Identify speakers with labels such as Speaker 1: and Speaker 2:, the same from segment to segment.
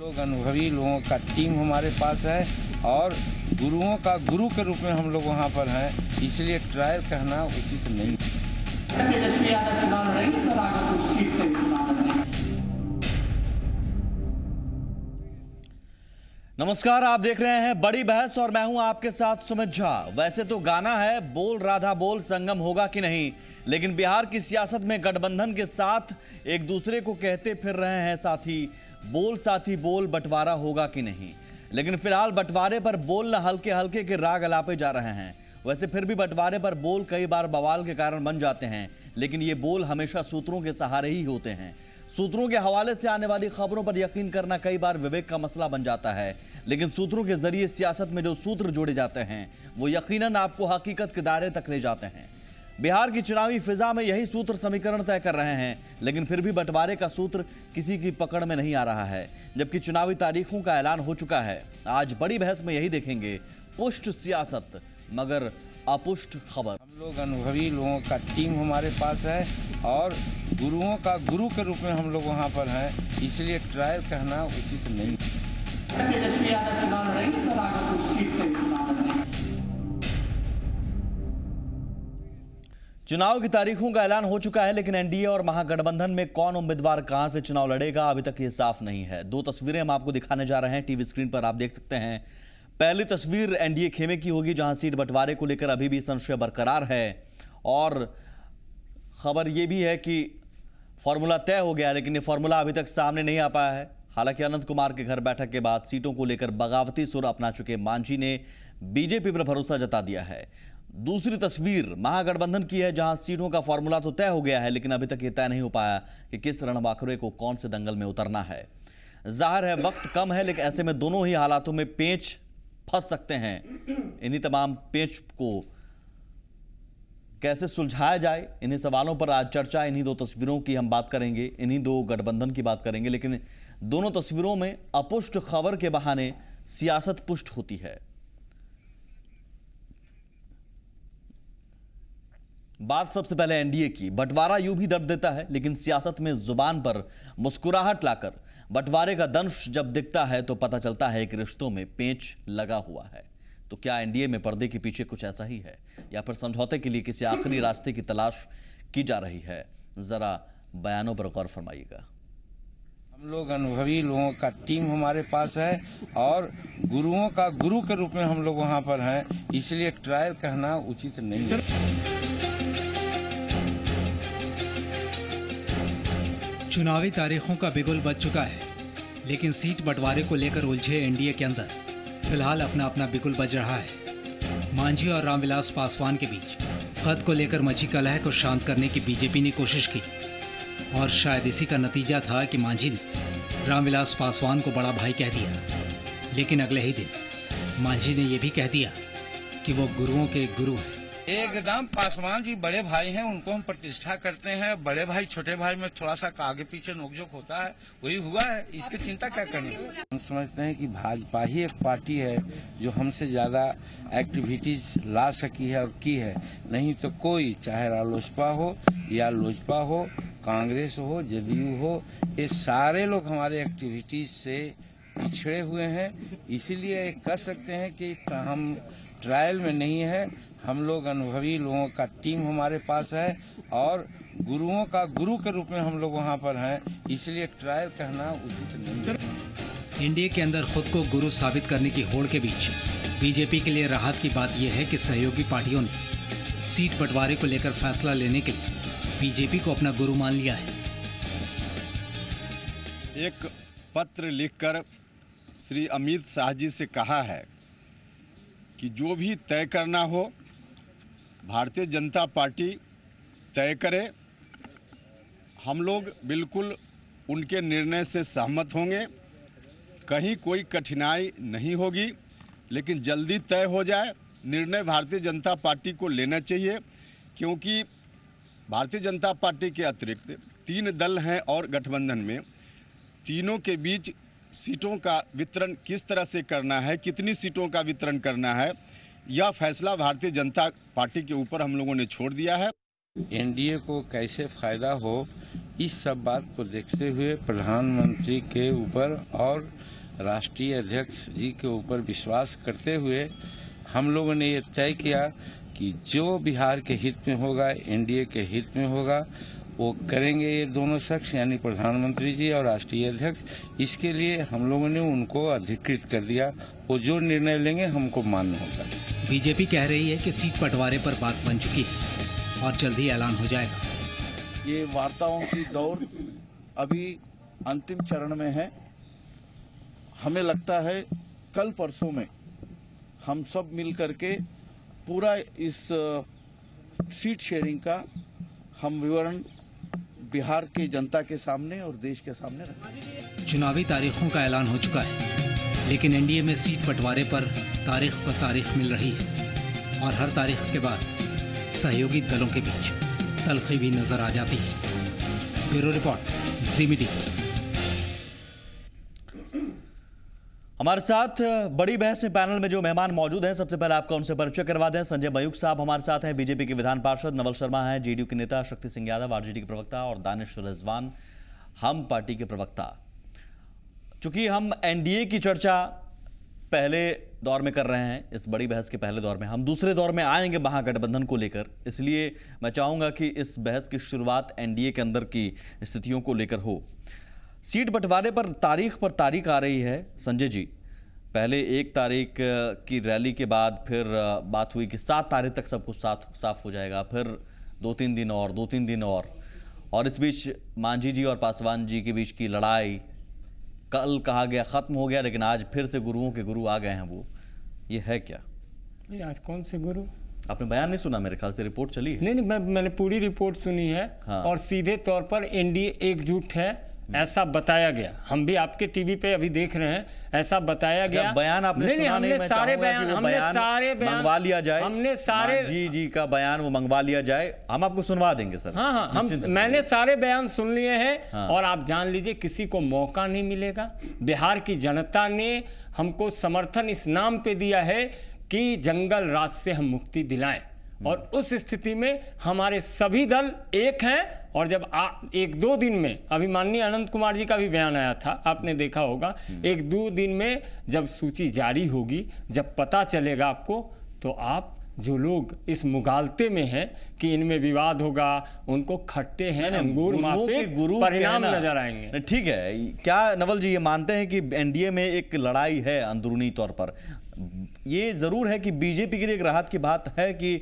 Speaker 1: लोग अनुभवी लोगों का टीम हमारे पास है और गुरुओं का गुरु के रूप में हम लोग वहाँ पर हैं, इसलिए ट्रायल कहना उचित नहीं।
Speaker 2: नमस्कार, आप देख रहे हैं बड़ी बहस और मैं हूं आपके साथ सुमित झा। वैसे तो गाना है बोल राधा बोल संगम होगा कि नहीं, लेकिन बिहार की सियासत में गठबंधन के साथ एक दूसरे को कहते फिर रहे हैं साथी बोल बंटवारा होगा कि नहीं। लेकिन फिलहाल बंटवारे पर बोल हल्के हल्के के राग अलापे जा रहे हैं। वैसे फिर भी बंटवारे पर बोल कई बार बवाल के कारण बन जाते हैं, लेकिन ये बोल हमेशा सूत्रों के सहारे ही होते हैं। सूत्रों के हवाले से आने वाली खबरों पर यकीन करना कई बार विवेक का मसला बन जाता है, लेकिन सूत्रों के जरिए सियासत में जो सूत्र जोड़े जाते हैं वो यकीनन आपको हकीकत के दायरे तक ले जाते हैं। बिहार की चुनावी फिजा में यही सूत्र समीकरण तय कर रहे हैं, लेकिन फिर भी बंटवारे का सूत्र किसी की पकड़ में नहीं आ रहा है, जबकि चुनावी तारीखों का ऐलान हो चुका है। आज बड़ी बहस में यही देखेंगे, पुष्ट सियासत मगर अपुष्ट खबर।
Speaker 1: हम लोग अनुभवी लोगों का टीम हमारे पास है और गुरुओं का गुरु के रूप में हम लोग वहाँ पर हैं, इसलिए ट्रायल कहना उचित नहीं।
Speaker 2: चुनाव की तारीखों का ऐलान हो चुका है, लेकिन एनडीए और महागठबंधन में कौन उम्मीदवार कहां से चुनाव लड़ेगा अभी तक ये साफ नहीं है। दो तस्वीरें हम आपको दिखाने जा रहे हैं, टीवी स्क्रीन पर आप देख सकते हैं। पहली तस्वीर एनडीए खेमे की होगी, जहां सीट बंटवारे को लेकर अभी भी संशय बरकरार है और खबर यह भी है कि फॉर्मूला तय हो गया, लेकिन ये फॉर्मूला अभी तक सामने नहीं आ पाया है। हालांकि अनंत कुमार के घर बैठक के बाद सीटों को लेकर बगावती सुर अपना चुके मांझी ने बीजेपी पर भरोसा जता दिया है। दूसरी तस्वीर महागठबंधन की है, जहां सीटों का फॉर्मूला तो तय हो गया है, लेकिन अभी तक ये तय नहीं हो पाया कि किस रणबांकुरे को कौन से दंगल में उतरना है। जाहिर है वक्त कम है, लेकिन ऐसे में दोनों ही हालातों में पेंच फंस सकते हैं। इन्हीं तमाम पेंच को कैसे सुलझाया जाए, इन्हीं सवालों पर आज चर्चा। इन्हीं दो तस्वीरों की हम बात करेंगे, इन्हीं दो गठबंधन की बात करेंगे, लेकिन दोनों तस्वीरों में अपुष्ट खबर के बहाने सियासत पुष्ट होती है। बात सबसे पहले एनडीए की। बंटवारा यूं भी दर्द देता है, लेकिन सियासत में जुबान पर मुस्कुराहट लाकर बंटवारे का दंश जब दिखता है तो पता चलता है कि रिश्तों में पेंच लगा हुआ है। तो क्या एनडीए में पर्दे के पीछे कुछ ऐसा ही है, या फिर समझौते के लिए किसी आखिरी रास्ते की तलाश की जा रही है? जरा बयानों पर गौर फरमाइएगा।
Speaker 1: हम लोग अनुभवी लोगों का टीम हमारे पास है और गुरुओं का गुरु के रूप में हम लोग वहाँ पर हैं, इसलिए ट्रायल कहना उचित नहीं है।
Speaker 3: चुनावी तारीखों का बिगुल बज चुका है, लेकिन सीट बंटवारे को लेकर उलझे एनडीए के अंदर फिलहाल अपना अपना बिगुल बज रहा है। मांझी और रामविलास पासवान के बीच पद को लेकर मची कलह को शांत करने की बीजेपी ने कोशिश की और शायद इसी का नतीजा था कि मांझी ने रामविलास पासवान को बड़ा भाई कह दिया। लेकिन अगले ही दिन मांझी ने यह भी कह दिया कि वो गुरुओं के गुरु हैं।
Speaker 1: एकदम पासवान जी बड़े भाई हैं, उनको हम प्रतिष्ठा करते हैं। बड़े भाई छोटे भाई में थोड़ा सा आगे पीछे नोकझोंक होता है, वही हुआ है, इसकी चिंता क्या करनी। हम समझते हैं कि भाजपा ही एक पार्टी है जो हमसे ज्यादा एक्टिविटीज ला सकी है और की है। नहीं तो कोई, चाहे रालोसपा हो या लोजपा हो, कांग्रेस हो, जदयू हो, ये सारे लोग हमारे एक्टिविटीज से पिछड़े हुए हैं। इसीलिए कह सकते हैं कि हम ट्रायल में नहीं है। हम लोग अनुभवी लोगों का टीम हमारे पास है और गुरुओं का गुरु के रूप में हम लोग वहाँ पर हैं, इसलिए ट्रायल कहना उचित नहीं है।
Speaker 3: एनडीए के अंदर खुद को गुरु साबित करने की होड़ के बीच बीजेपी के लिए राहत की बात यह है कि सहयोगी पार्टियों ने सीट बंटवारे को लेकर फैसला लेने के लिए बीजेपी को अपना गुरु मान लिया है।
Speaker 4: एक पत्र लिखकर श्री अमित शाह जी से कहा है कि जो भी तय करना हो भारतीय जनता पार्टी तय करे। हम लोग बिल्कुल उनके निर्णय से सहमत होंगे, कहीं कोई कठिनाई नहीं होगी, लेकिन जल्दी तय हो जाए। निर्णय भारतीय जनता पार्टी को लेना चाहिए, क्योंकि भारतीय जनता पार्टी के अतिरिक्त 3 दल हैं और गठबंधन में तीनों के बीच सीटों का वितरण किस तरह से करना है, कितनी सीटों का वितरण करना है, यह फैसला भारतीय जनता पार्टी के ऊपर हम लोगों ने छोड़ दिया है।
Speaker 1: एनडीए को कैसे फायदा हो, इस सब बात को देखते हुए प्रधानमंत्री के ऊपर और राष्ट्रीय अध्यक्ष जी के ऊपर विश्वास करते हुए हम लोगों ने ये तय किया कि जो बिहार के हित में होगा, एनडीए के हित में होगा, वो करेंगे ये दोनों शख्स यानी प्रधानमंत्री जी और राष्ट्रीय अध्यक्ष। इसके लिए हम लोगों ने उनको अधिकृत कर दिया। वो जो निर्णय लेंगे हमको मान्य होगा।
Speaker 3: बीजेपी कह रही है कि सीट बंटवारे पर बात बन चुकी है और जल्द ही ऐलान हो जाएगा।
Speaker 5: ये वार्ताओं की दौर अभी अंतिम चरण में है। हमें लगता है कल परसों में हम सब मिल करके पूरा इस सीट शेयरिंग का हम विवरण बिहार की जनता के सामने और देश के सामने रखेंगे।
Speaker 3: चुनावी तारीखों का ऐलान हो चुका है, लेकिन एनडीए में सीट बंटवारे पर तारीख पर तारीख मिल रही है और हर तारीख के बाद सहयोगी दलों के बीच तलखी भी नजर आ जाती है। ब्यूरो रिपोर्ट, जी मीडिया।
Speaker 2: हमारे साथ बड़ी बहस में पैनल में जो मेहमान मौजूद हैं, सबसे पहले आपका उनसे परिचय करवा दें। संजय मयूख साहब हमारे साथ हैं, बीजेपी के विधान पार्षद। नवल शर्मा हैं, जेडीयू के नेता। शक्ति सिंह यादव, आरजेडी के प्रवक्ता। और दानिश रिजवान, हम पार्टी के प्रवक्ता। चूंकि हम एनडीए की चर्चा पहले दौर में कर रहे हैं, इस बड़ी बहस के पहले दौर में, हम दूसरे दौर में आएंगे महागठबंधन को लेकर, इसलिए मैं चाहूंगा कि इस बहस की शुरुआत एनडीए के अंदर की स्थितियों को लेकर हो। सीट बंटवारे पर तारीख आ रही है। संजय जी, पहले 1 तारीख की रैली के बाद फिर बात हुई कि 7 तारीख तक सब कुछ साफ हो जाएगा, फिर 2-3 दिन और 2-3 दिन और इस बीच मांझी जी और पासवान जी के बीच की लड़ाई कल कहा गया खत्म हो गया, लेकिन आज फिर से गुरुओं के गुरु आ गए हैं। वो ये है क्या?
Speaker 6: नहीं, आज कौन से गुरु?
Speaker 2: आपने बयान नहीं सुना? मेरे ख्याल से रिपोर्ट चली है।
Speaker 6: नहीं, मैंने पूरी रिपोर्ट सुनी है।
Speaker 2: हाँ।
Speaker 6: और सीधे तौर पर एनडीए एकजुट है ऐसा बताया गया। हम भी आपके टीवी पे अभी देख रहे हैं, ऐसा बताया गया।
Speaker 2: बयान आपने सुना नहीं?
Speaker 6: हमने सारे बयान
Speaker 2: मंगवा लिया जाए।
Speaker 6: हमने सारे
Speaker 2: जी का बयान वो मंगवा लिया जाए, हम आपको सुनवा देंगे सर।
Speaker 6: हाँ, मैंने सारे बयान सुन लिए हैं। और आप जान लीजिए, किसी को मौका नहीं मिलेगा। बिहार की जनता ने हमको समर्थन इस नाम पे दिया है कि जंगल राज से हम मुक्ति दिलाएं, और उस स्थिति में हमारे सभी दल एक हैं। और जब 1-2 दिन में, अभी माननीय अनंत कुमार जी का भी बयान आया था, आपने देखा होगा, 1-2 दिन में जब सूची जारी होगी, जब पता चलेगा आपको, तो आप जो लोग इस मुगालते में हैं कि इनमें विवाद होगा, उनको खट्टे हैं अंगूर माफे परिणाम नजर आएंगे।
Speaker 2: ठीक है, क्या नवल जी ये मानते हैं कि एनडीए में एक लड़ाई है अंदरूनी तौर पर? ये जरूर है कि बीजेपी के लिए एक राहत की बात है कि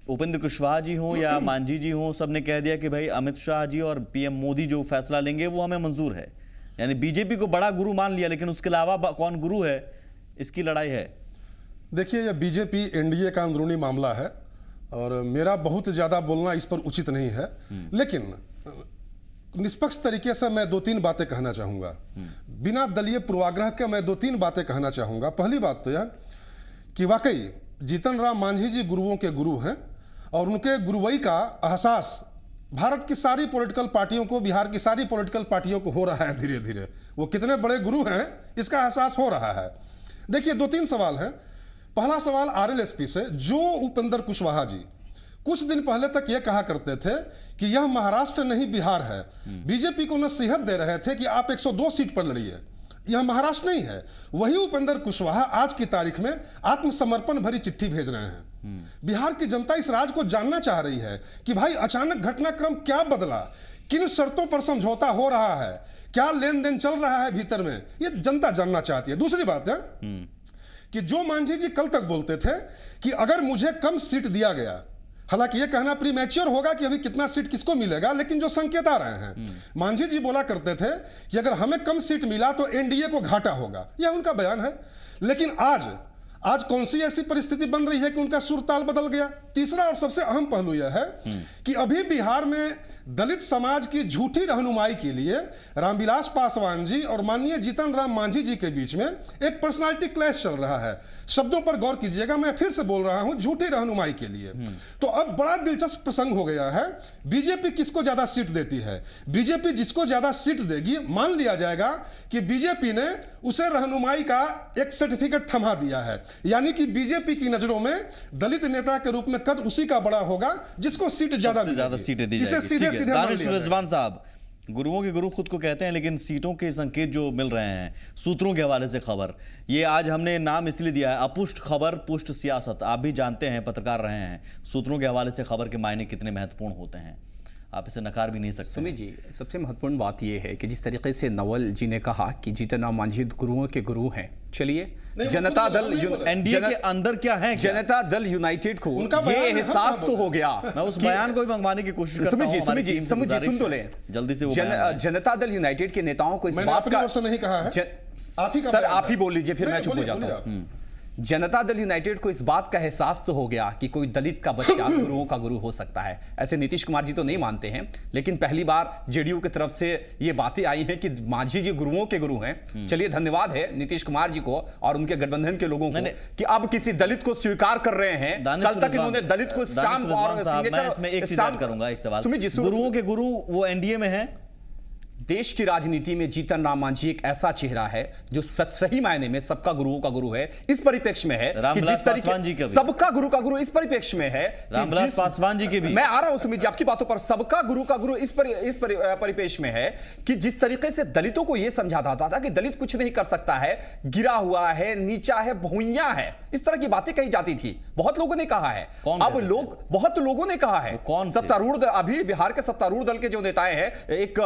Speaker 2: उपेंद्र कुशवाहा जी हों या मांझी जी हों, सबने कह दिया कि भाई अमित शाह जी और पीएम मोदी जो फैसला लेंगे वो हमें मंजूर है। यानी बीजेपी को बड़ा गुरु मान लिया, लेकिन उसके अलावा कौन गुरु है, इसकी लड़ाई है।
Speaker 7: देखिए, यह बीजेपी एनडीए का अंदरूनी मामला है और मेरा बहुत ज़्यादा बोलना इस पर उचित नहीं है, लेकिन निष्पक्ष तरीके से मैं 2-3 बातें कहना चाहूँगा। बिना दलीय पूर्वाग्रह के मैं 2-3 बातें कहना चाहूँगा। पहली बात तो यह कि वाकई जीतन राम मांझी जी गुरुओं के गुरु हैं और उनके गुरुवई का एहसास भारत की सारी पॉलिटिकल पार्टियों को, बिहार की सारी पॉलिटिकल पार्टियों को हो रहा है। धीरे धीरे वो कितने बड़े गुरु हैं इसका एहसास हो रहा है। देखिए, 2-3 सवाल हैं। पहला सवाल आरएलएसपी से, जो उपेंद्र कुशवाहा जी कुछ दिन पहले तक ये कहा करते थे कि यह महाराष्ट्र नहीं बिहार है, बीजेपी को नसीहत दे रहे थे कि आप 102 सीट पर लड़िए, यह महाराष्ट्र नहीं है, वही उपेंद्र कुशवाहा आज की तारीख में आत्मसमर्पण भरी चिट्ठी भेज रहे हैं। बिहार की जनता इस राज को जानना चाह रही है कि भाई अचानक घटनाक्रम क्या बदला, किन शर्तों पर समझौता हो रहा है, क्या लेन देन चल रहा है भीतर में, यह जनता जानना चाहती है। दूसरी बात है कि जो मांझी जी कल तक बोलते थे कि अगर मुझे कम सीट दिया गया, हालांकि यह कहना प्रीमैच्योर होगा कि अभी कितना सीट किसको मिलेगा, लेकिन जो संकेत आ रहे हैं, मांझी जी बोला करते थे कि अगर हमें कम सीट मिला तो एनडीए को घाटा होगा, यह उनका बयान है। लेकिन आज कौन सी ऐसी परिस्थिति बन रही है कि उनका सुरताल बदल गया? तीसरा और सबसे अहम पहलू यह है कि अभी बिहार में दलित समाज की झूठी रहनुमाई के लिए रामविलास पासवान जी और माननीय जीतन राम मांझी जी के बीच में एक पर्सनालिटी क्लैश चल रहा है। शब्दों पर गौर कीजिएगा, मैं फिर से बोल रहा हूं, झूठी रहनुमाई के लिए। तो अब बड़ा दिलचस्प प्रसंग हो गया है, बीजेपी किसको ज्यादा सीट देती है। बीजेपी जिसको ज्यादा सीट देगी, मान लिया जाएगा कि बीजेपी ने उसे रहनुमाई का एक सर्टिफिकेट थमा दिया है, यानी कि बीजेपी की नजरों में दलित नेता के रूप में कद उसी का बड़ा होगा जिसको सीट ज्यादा
Speaker 2: सीटें दी
Speaker 7: इसे
Speaker 2: जाएगी।
Speaker 7: सीधे
Speaker 2: दानिश रिजवान साहब, गुरुओं के गुरु खुद को कहते हैं, लेकिन सीटों के संकेत जो मिल रहे हैं सूत्रों के हवाले से खबर, ये आज हमने नाम इसलिए दिया है अपुष्ट खबर पुष्ट सियासत। आप भी जानते हैं, पत्रकार रहे हैं, सूत्रों के हवाले से खबर के मायने कितने महत्वपूर्ण होते हैं, आप इसे नकार भी नहीं सकते।
Speaker 8: सुमित जी, सबसे महत्वपूर्ण बात यह है कि जिस तरीके से नवल जी ने कहा कि जीतन राम मांझी गुरुओं के गुरु हैं, चलिए जनता दल
Speaker 2: एनडीए के अंदर क्या है,
Speaker 8: जनता दल यूनाइटेड को ये एहसास तो हो गया।
Speaker 2: मैं उस बयान को भी मंगवाने की कोशिश करता हूं।
Speaker 8: सुमित जी सुन तो ले,
Speaker 2: जल्दी से वो
Speaker 8: जनता दल यूनाइटेड के नेताओं को इस बात का
Speaker 7: नहीं कहा है,
Speaker 8: सर आप ही बोल लीजिए, फिर मैं चुप हो जाता हूं। जनता दल यूनाइटेड को इस बात का एहसास तो हो गया कि कोई दलित का बच्चा गुरुओं का गुरु हो सकता है। ऐसे नीतीश कुमार जी तो नहीं मानते हैं, लेकिन पहली बार जेडीयू की तरफ से ये बातें आई हैं कि मांझी जी गुरुओं के गुरु हैं। चलिए धन्यवाद है नीतीश कुमार जी को और उनके गठबंधन के लोगों को कि अब किसी दलित को स्वीकार कर रहे हैं। कल तक इन्होंने दलित को स्टाम्प और
Speaker 2: सिग्नेचर करूंगा एक सवाल, गुरुओं के गुरु वो एनडीए में है।
Speaker 8: देश की राजनीति में जीतन राम मांझी एक ऐसा चेहरा है जो सही मायने में सबका गुरुओं का गुरु है। इस परिप्रेक्ष्य में है कि जिस तरीके सबका गुरु का गुरु इस परिप्रेक्ष्य में है,
Speaker 2: रामविलास पासवान जी के भी,
Speaker 8: मैं आ रहा हूं सुमित जी आपकी बातों पर, सबका गुरु का गुरु इस परिप्रेक्ष्य में है कि जिस तरीके से दलितों को यह समझा जाता था कि दलित कुछ नहीं कर सकता है, गिरा हुआ है, नीचा है, भुइयां है, इस तरह की बातें कही जाती थी। बहुत लोगों ने कहा है, अब लोग बहुत लोगों ने कहा है, सत्तारूढ़ अभी बिहार के सत्तारूढ़ दल के जो नेताएं हैं, एक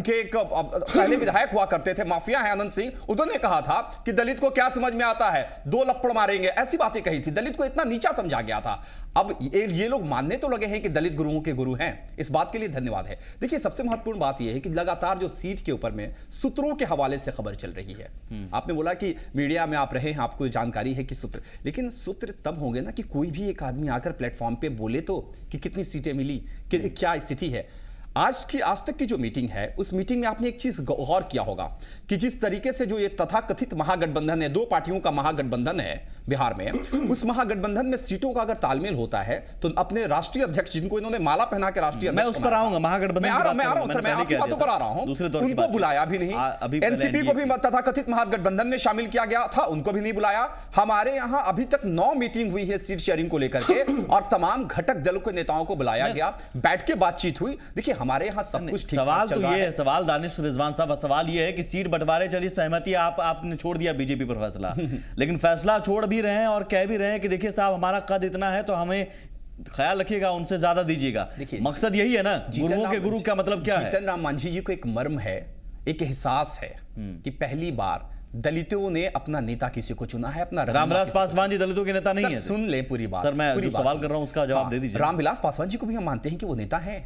Speaker 8: पहले विधायक हुआ करते थे, माफिया है आनंद सिंह, उन्होंने कहा था कि दलित को क्या समझ में आता है, 2 लप्पड़ मारेंगे, ऐसी बातें कही थी। दलित को इतना नीचा समझा गया था। अब ये लोग मानने तो लगे हैं कि दलित गुरुओं के गुरु हैं। इस बात के लिए धन्यवाद है। देखिए सबसे महत्वपूर्ण बात यह है कि लगातार जो सीट के ऊपर में सूत्रों के हवाले से खबर चल रही है। आपने बोला कि मीडिया में आप रहे हैं, आपको जानकारी है कि सूत्र, लेकिन सूत्र तब होंगे ना कि कोई भी एक आदमी आकर प्लेटफॉर्म पे बोले तो कि कितनी सीटें मिली, कि क्या स्थिति है। आज तक की जो मीटिंग है, उस मीटिंग में आपने एक चीज गौर किया होगा कि जिस तरीके से जो ये तथाकथित महागठबंधन है, 2 पार्टियों का महागठबंधन है बिहार में, उस महागठबंधन में सीटों का अगर तालमेल होता है तो अपने राष्ट्रीय अध्यक्ष, जिनको इन्होंने माला पहना के राष्ट्रीय
Speaker 2: अध्यक्ष, मैं उस पर आऊंगा, महागठबंधन
Speaker 8: मैं आ रहा हूं सर, मैं आपकी बातों पर आ रहा हूं। उनको बुलाया भी नहीं, एनसीपी को भी तथाकथित महागठबंधन में शामिल किया गया था, उनको भी नहीं बुलाया। हमारे यहां अभी तक 9 मीटिंग हुई है सीट शेयरिंग को लेकर के और तमाम घटक दलों के नेताओं को बुलाया गया, बैठ के बातचीत हुई। देखिए हमारे यहां सब कुछ
Speaker 2: सवाल तो ये है, सवाल दानिश रिजवान साहब, सवाल ये है कि सीट बंटवारे चलिए सहमति आपने छोड़ दिया बीजेपी पर फैसला, लेकिन फैसला छोड़ भी रहे हैं और कह भी रहे हैं कि देखिए साहब हमारा कद इतना है तो हमें ख्याल रखिएगा, उनसे ज्यादा दीजिएगा। मकसद यही है ना, गुरुओं के गुरु का मतलब क्या है?
Speaker 8: जीतन राम मांझी जी को एक मर्म है, एक एहसास है कि पहली बार दलितों ने अपना नेता किसी को चुना है, अपना
Speaker 2: रामविलास पासवान जी दलितों के नेता नहीं है।
Speaker 8: सुन ले पूरी बात
Speaker 2: सर, मैं जो सवाल कर रहा हूं उसका जवाब दे दीजिए।
Speaker 8: रामविलास पासवान जी को भी हम मानते हैं कि वो नेता है।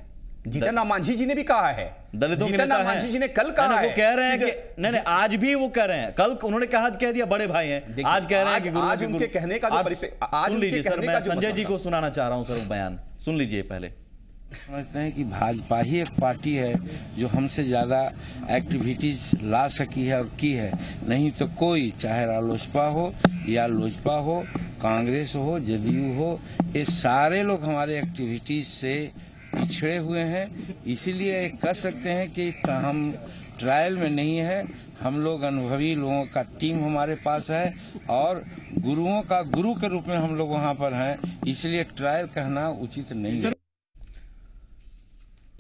Speaker 8: जीतन राम मांझी जी ने भी कहा है,
Speaker 2: दलितों के नेता हैं।
Speaker 8: मांझी जी ने कल कहा है,
Speaker 2: वो कह रहे हैं कि नहीं, आज भी वो कह रहे हैं, कल उन्होंने कह दिया बड़े भाई हैं, आज कह रहे हैं कि
Speaker 8: आज उनके कहने का
Speaker 2: सुन लीजिए सर, मैं संजय जी को सुनाना चाह रहा हूं सर, बयान सुन लीजिए पहले।
Speaker 1: समझते हैं कि भाजपा ही एक पार्टी है जो हमसे ज़्यादा एक्टिविटीज ला सकी है और की है, नहीं तो कोई, चाहे रालोसपा हो या लोजपा हो, कांग्रेस हो, जदयू हो, ये सारे लोग हमारे एक्टिविटीज से पिछड़े हुए हैं। इसीलिए कह सकते हैं कि हम ट्रायल में नहीं है, हम लोग अनुभवी लोगों का टीम हमारे पास है और गुरुओं का गुरु के रूप में हम लोग वहां पर हैं, इसलिए ट्रायल कहना उचित नहीं है।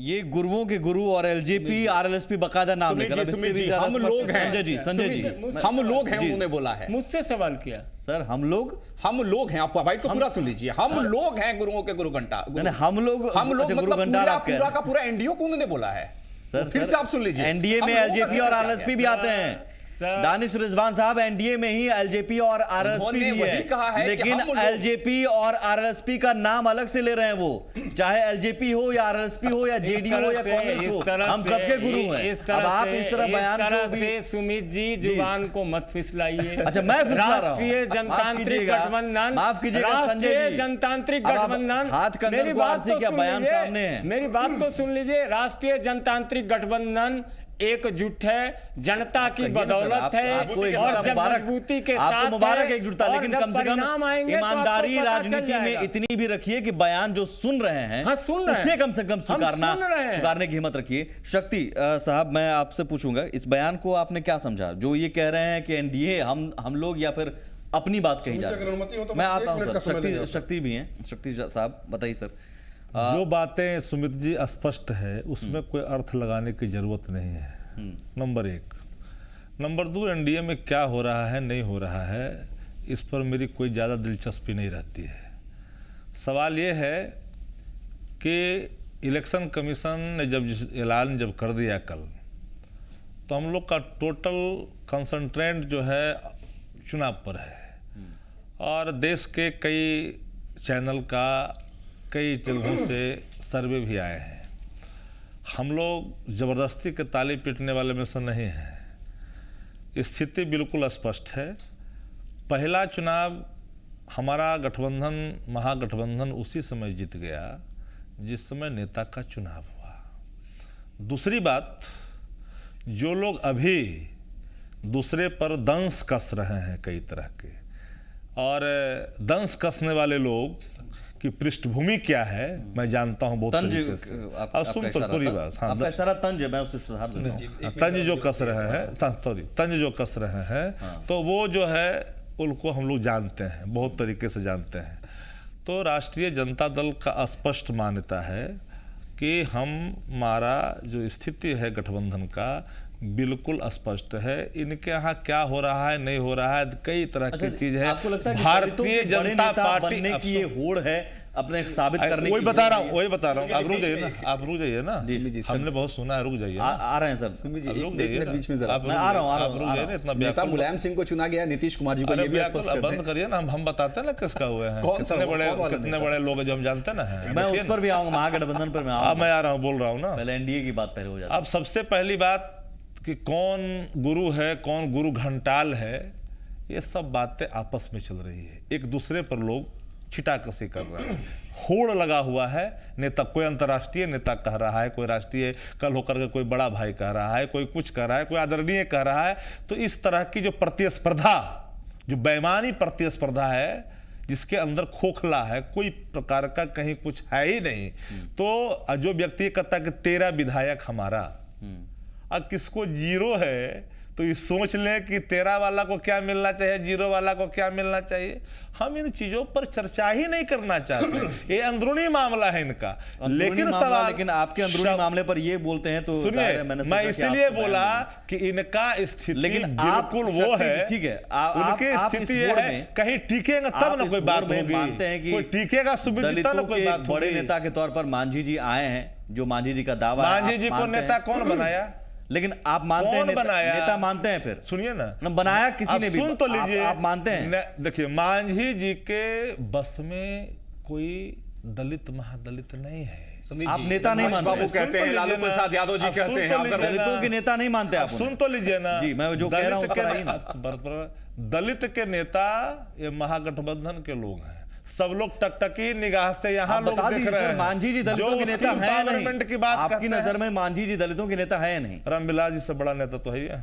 Speaker 2: ये गुरुओं के गुरु और एलजेपी आरएलएसपी बकायदा नाम लेकर,
Speaker 8: हम लोग हैं,
Speaker 2: संजय जी
Speaker 8: हम लोग हैं, उन्होंने बोला है,
Speaker 6: मुझसे सवाल किया
Speaker 2: सर, हम लोग हैं, आप बाइट को पूरा सुन लीजिए, हम लोग हैं गुरुओं के गुरु घंटा, हम लोग
Speaker 8: पूरा का पूरा एनडीओ को उन्होंने बोला है।
Speaker 2: सर
Speaker 8: फिर से आप सुन लीजिए,
Speaker 2: एनडीए में एलजेपी और आरएलएसपी भी आते हैं। दानिश रिजवान साहब, एनडीए में ही एलजेपी और आरएलएसपी भी है, लेकिन एलजेपी और आरएलएसपी का नाम अलग से ले रहे हैं। वो चाहे एलजेपी हो या आरएलएसपी हो या जेडीयू हो या कांग्रेस हो, हम सबके गुरु हैं। अब आप इस तरह बयान को भी,
Speaker 6: सुमित जी जुबान को मत फिसलाइए।
Speaker 2: अच्छा, मैं फिसला रहा हूं,
Speaker 6: राष्ट्रीय जनतांत्रिक गठबंधन,
Speaker 2: माफ कीजिएगा संजय जी,
Speaker 6: जनतांत्रिक गठबंधन,
Speaker 2: हाथ कंधे को से क्या बयान सामने है,
Speaker 6: मेरी बात तो सुन लीजिए। राष्ट्रीय जनतांत्रिक गठबंधन एकजुट है, जनता की बदौलत है और जब मजबूती के साथ
Speaker 2: मुबारक एकजुटता, लेकिन कम से कम ईमानदारी राजनीति में इतनी भी रखिए कि बयान जो सुन रहे हैं उससे कम से कम स्वीकारने की हिम्मत रखिए। शक्ति साहब, मैं आपसे पूछूंगा, इस बयान को आपने क्या समझा, जो ये कह रहे हैं कि एनडीए हम लोग या फिर अपनी बात कही जा रही है? मैं आता हूं सर, शक्ति भी हैं, शक्ति साहब बताइए सर।
Speaker 9: जो बातें सुमित जी स्पष्ट है उसमें कोई अर्थ लगाने की जरूरत नहीं है। नंबर एक। नंबर दो, एनडीए में क्या हो रहा है नहीं हो रहा है इस पर मेरी कोई ज़्यादा दिलचस्पी नहीं रहती है। सवाल ये है कि इलेक्शन कमीशन ने जब ऐलान कर दिया कल, तो हम लोग का टोटल कंसंट्रेट जो है चुनाव पर है और देश के कई चैनल का कई जगहों से सर्वे भी आए हैं। हम लोग ज़बरदस्ती के ताली पीटने वाले में से नहीं हैं। स्थिति बिल्कुल स्पष्ट है। पहला चुनाव हमारा गठबंधन महागठबंधन उसी समय जीत गया जिस समय नेता का चुनाव हुआ। दूसरी बात, जो लोग अभी दूसरे पर दंश कस रहे हैं कई तरह के, और दंश कसने वाले लोग की पृष्ठभूमि क्या है मैं जानता हूं बहुत तरीके से। अब सुन तो पूरी बात। हाँ,
Speaker 2: आपका इशारा तंज है, मैं उसे सुधार देता हूं।
Speaker 9: तंज जो कस रहे हैं, तंज जो कस रहे हैं, तो वो जो है उनको हम लोग जानते हैं, बहुत तरीके से जानते हैं। तो राष्ट्रीय जनता दल का स्पष्ट मान्यता है कि हमारा जो स्थिति है गठबंधन का बिल्कुल स्पष्ट है। इनके यहाँ क्या हो रहा है नहीं हो रहा है कई तरह की चीज है।
Speaker 2: आपको लगता है कि
Speaker 9: भारतीय जनता पार्टी
Speaker 2: बनने की ये होड़ है अपने साबित करने की?
Speaker 9: वही बता रहा हूँ। आप रुक जाइए ना, आप रुक जाइए ना। हमने बहुत सुना है, रुक जाइए।
Speaker 2: आ रहे हैं सर,
Speaker 8: रुक जाइए बीच में जरा।
Speaker 2: मैं आ रहा हूँ।
Speaker 9: रुक जाइए ना, इतना
Speaker 8: नेता मुलायम सिंह को चुना गया, नीतीश कुमार जी को ये भी स्पष्ट कर दें।
Speaker 9: बंद करिए ना, हम बताते हैं ना किसका हुए हैं, कितने बड़े लोग हैं जो हम जानते ना हैं।
Speaker 2: मैं उस पर भी आऊंगा, महागठबंधन पर मैं आऊंगा।
Speaker 9: मैं आ रहा हूँ, बोल रहा हूँ ना।
Speaker 2: पहले एनडीए की बात पहले हो जाती है।
Speaker 9: अब सबसे पहली बात कि कौन गुरु है कौन गुरु घंटाल है, ये सब बातें आपस में चल रही है। एक दूसरे पर लोग छिटाकसी कर रहे हैं, होड़ लगा हुआ है। नेता, कोई अंतर्राष्ट्रीय नेता कह रहा है, कोई राष्ट्रीय कल होकर के कोई बड़ा भाई कह रहा है, कोई कुछ कह रहा है, कोई आदरणीय कह रहा है। तो इस तरह की जो प्रतिस्पर्धा, जो बेईमानी प्रतिस्पर्धा है, जिसके अंदर खोखला है, कोई प्रकार का कहीं कुछ है ही नहीं। तो जो व्यक्ति कहता है कि तेरा विधायक हमारा, अब किसको जीरो है तो ये सोच लें कि तेरा वाला को क्या मिलना चाहिए, जीरो वाला को क्या मिलना चाहिए। हम इन चीजों पर चर्चा ही नहीं करना चाहते। ये अंदरूनी मामला है इनका। लेकिन
Speaker 2: आपके अंदरूनी मामले पर ये बोलते हैं तो
Speaker 9: सुनिए, मैं इसीलिए बोला कि इनका स्थिति बिल्कुल वो है।
Speaker 2: ठीक है,
Speaker 9: उनकी स्थिति है कहीं टिकेगा तब ना कोई बात होगी।
Speaker 2: मानते हैं कि
Speaker 9: कोई टिकेगा
Speaker 2: दलितों के बड़े नेता के तौर पर मांझी जी आए हैं, जो मांझी जी का दावा है।
Speaker 9: मांझी जी को नेता कौन बनाया?
Speaker 2: लेकिन आप मानते हैं नेता मानते हैं? फिर
Speaker 9: सुनिए ना,
Speaker 2: बनाया किसी ने भी,
Speaker 9: सुन तो लीजिए।
Speaker 2: आप मानते हैं?
Speaker 9: देखिए, मांझी जी के बस में कोई दलित महादलित नहीं है।
Speaker 2: आप नेता नहीं मानते?
Speaker 8: बाबू कहते हैं, लालू प्रसाद यादव जी कहते हैं, आप
Speaker 2: दलितों के नेता नहीं मानते आप?
Speaker 9: सुन तो लीजिए ना
Speaker 2: जी, मैं जो कह रहा हूँ
Speaker 9: दलित के नेता ये महागठबंधन के लोग हैं। सब लोग टकटकी निगाह से यहाँ लोग देख रहे हैं।
Speaker 2: मांझी जी दलितों के नेता है नहीं?
Speaker 9: की बात
Speaker 2: आपकी नजर में मांझी जी दलितों के नेता है नहीं?
Speaker 9: रामविलास जी से बड़ा नेता तो है ही है।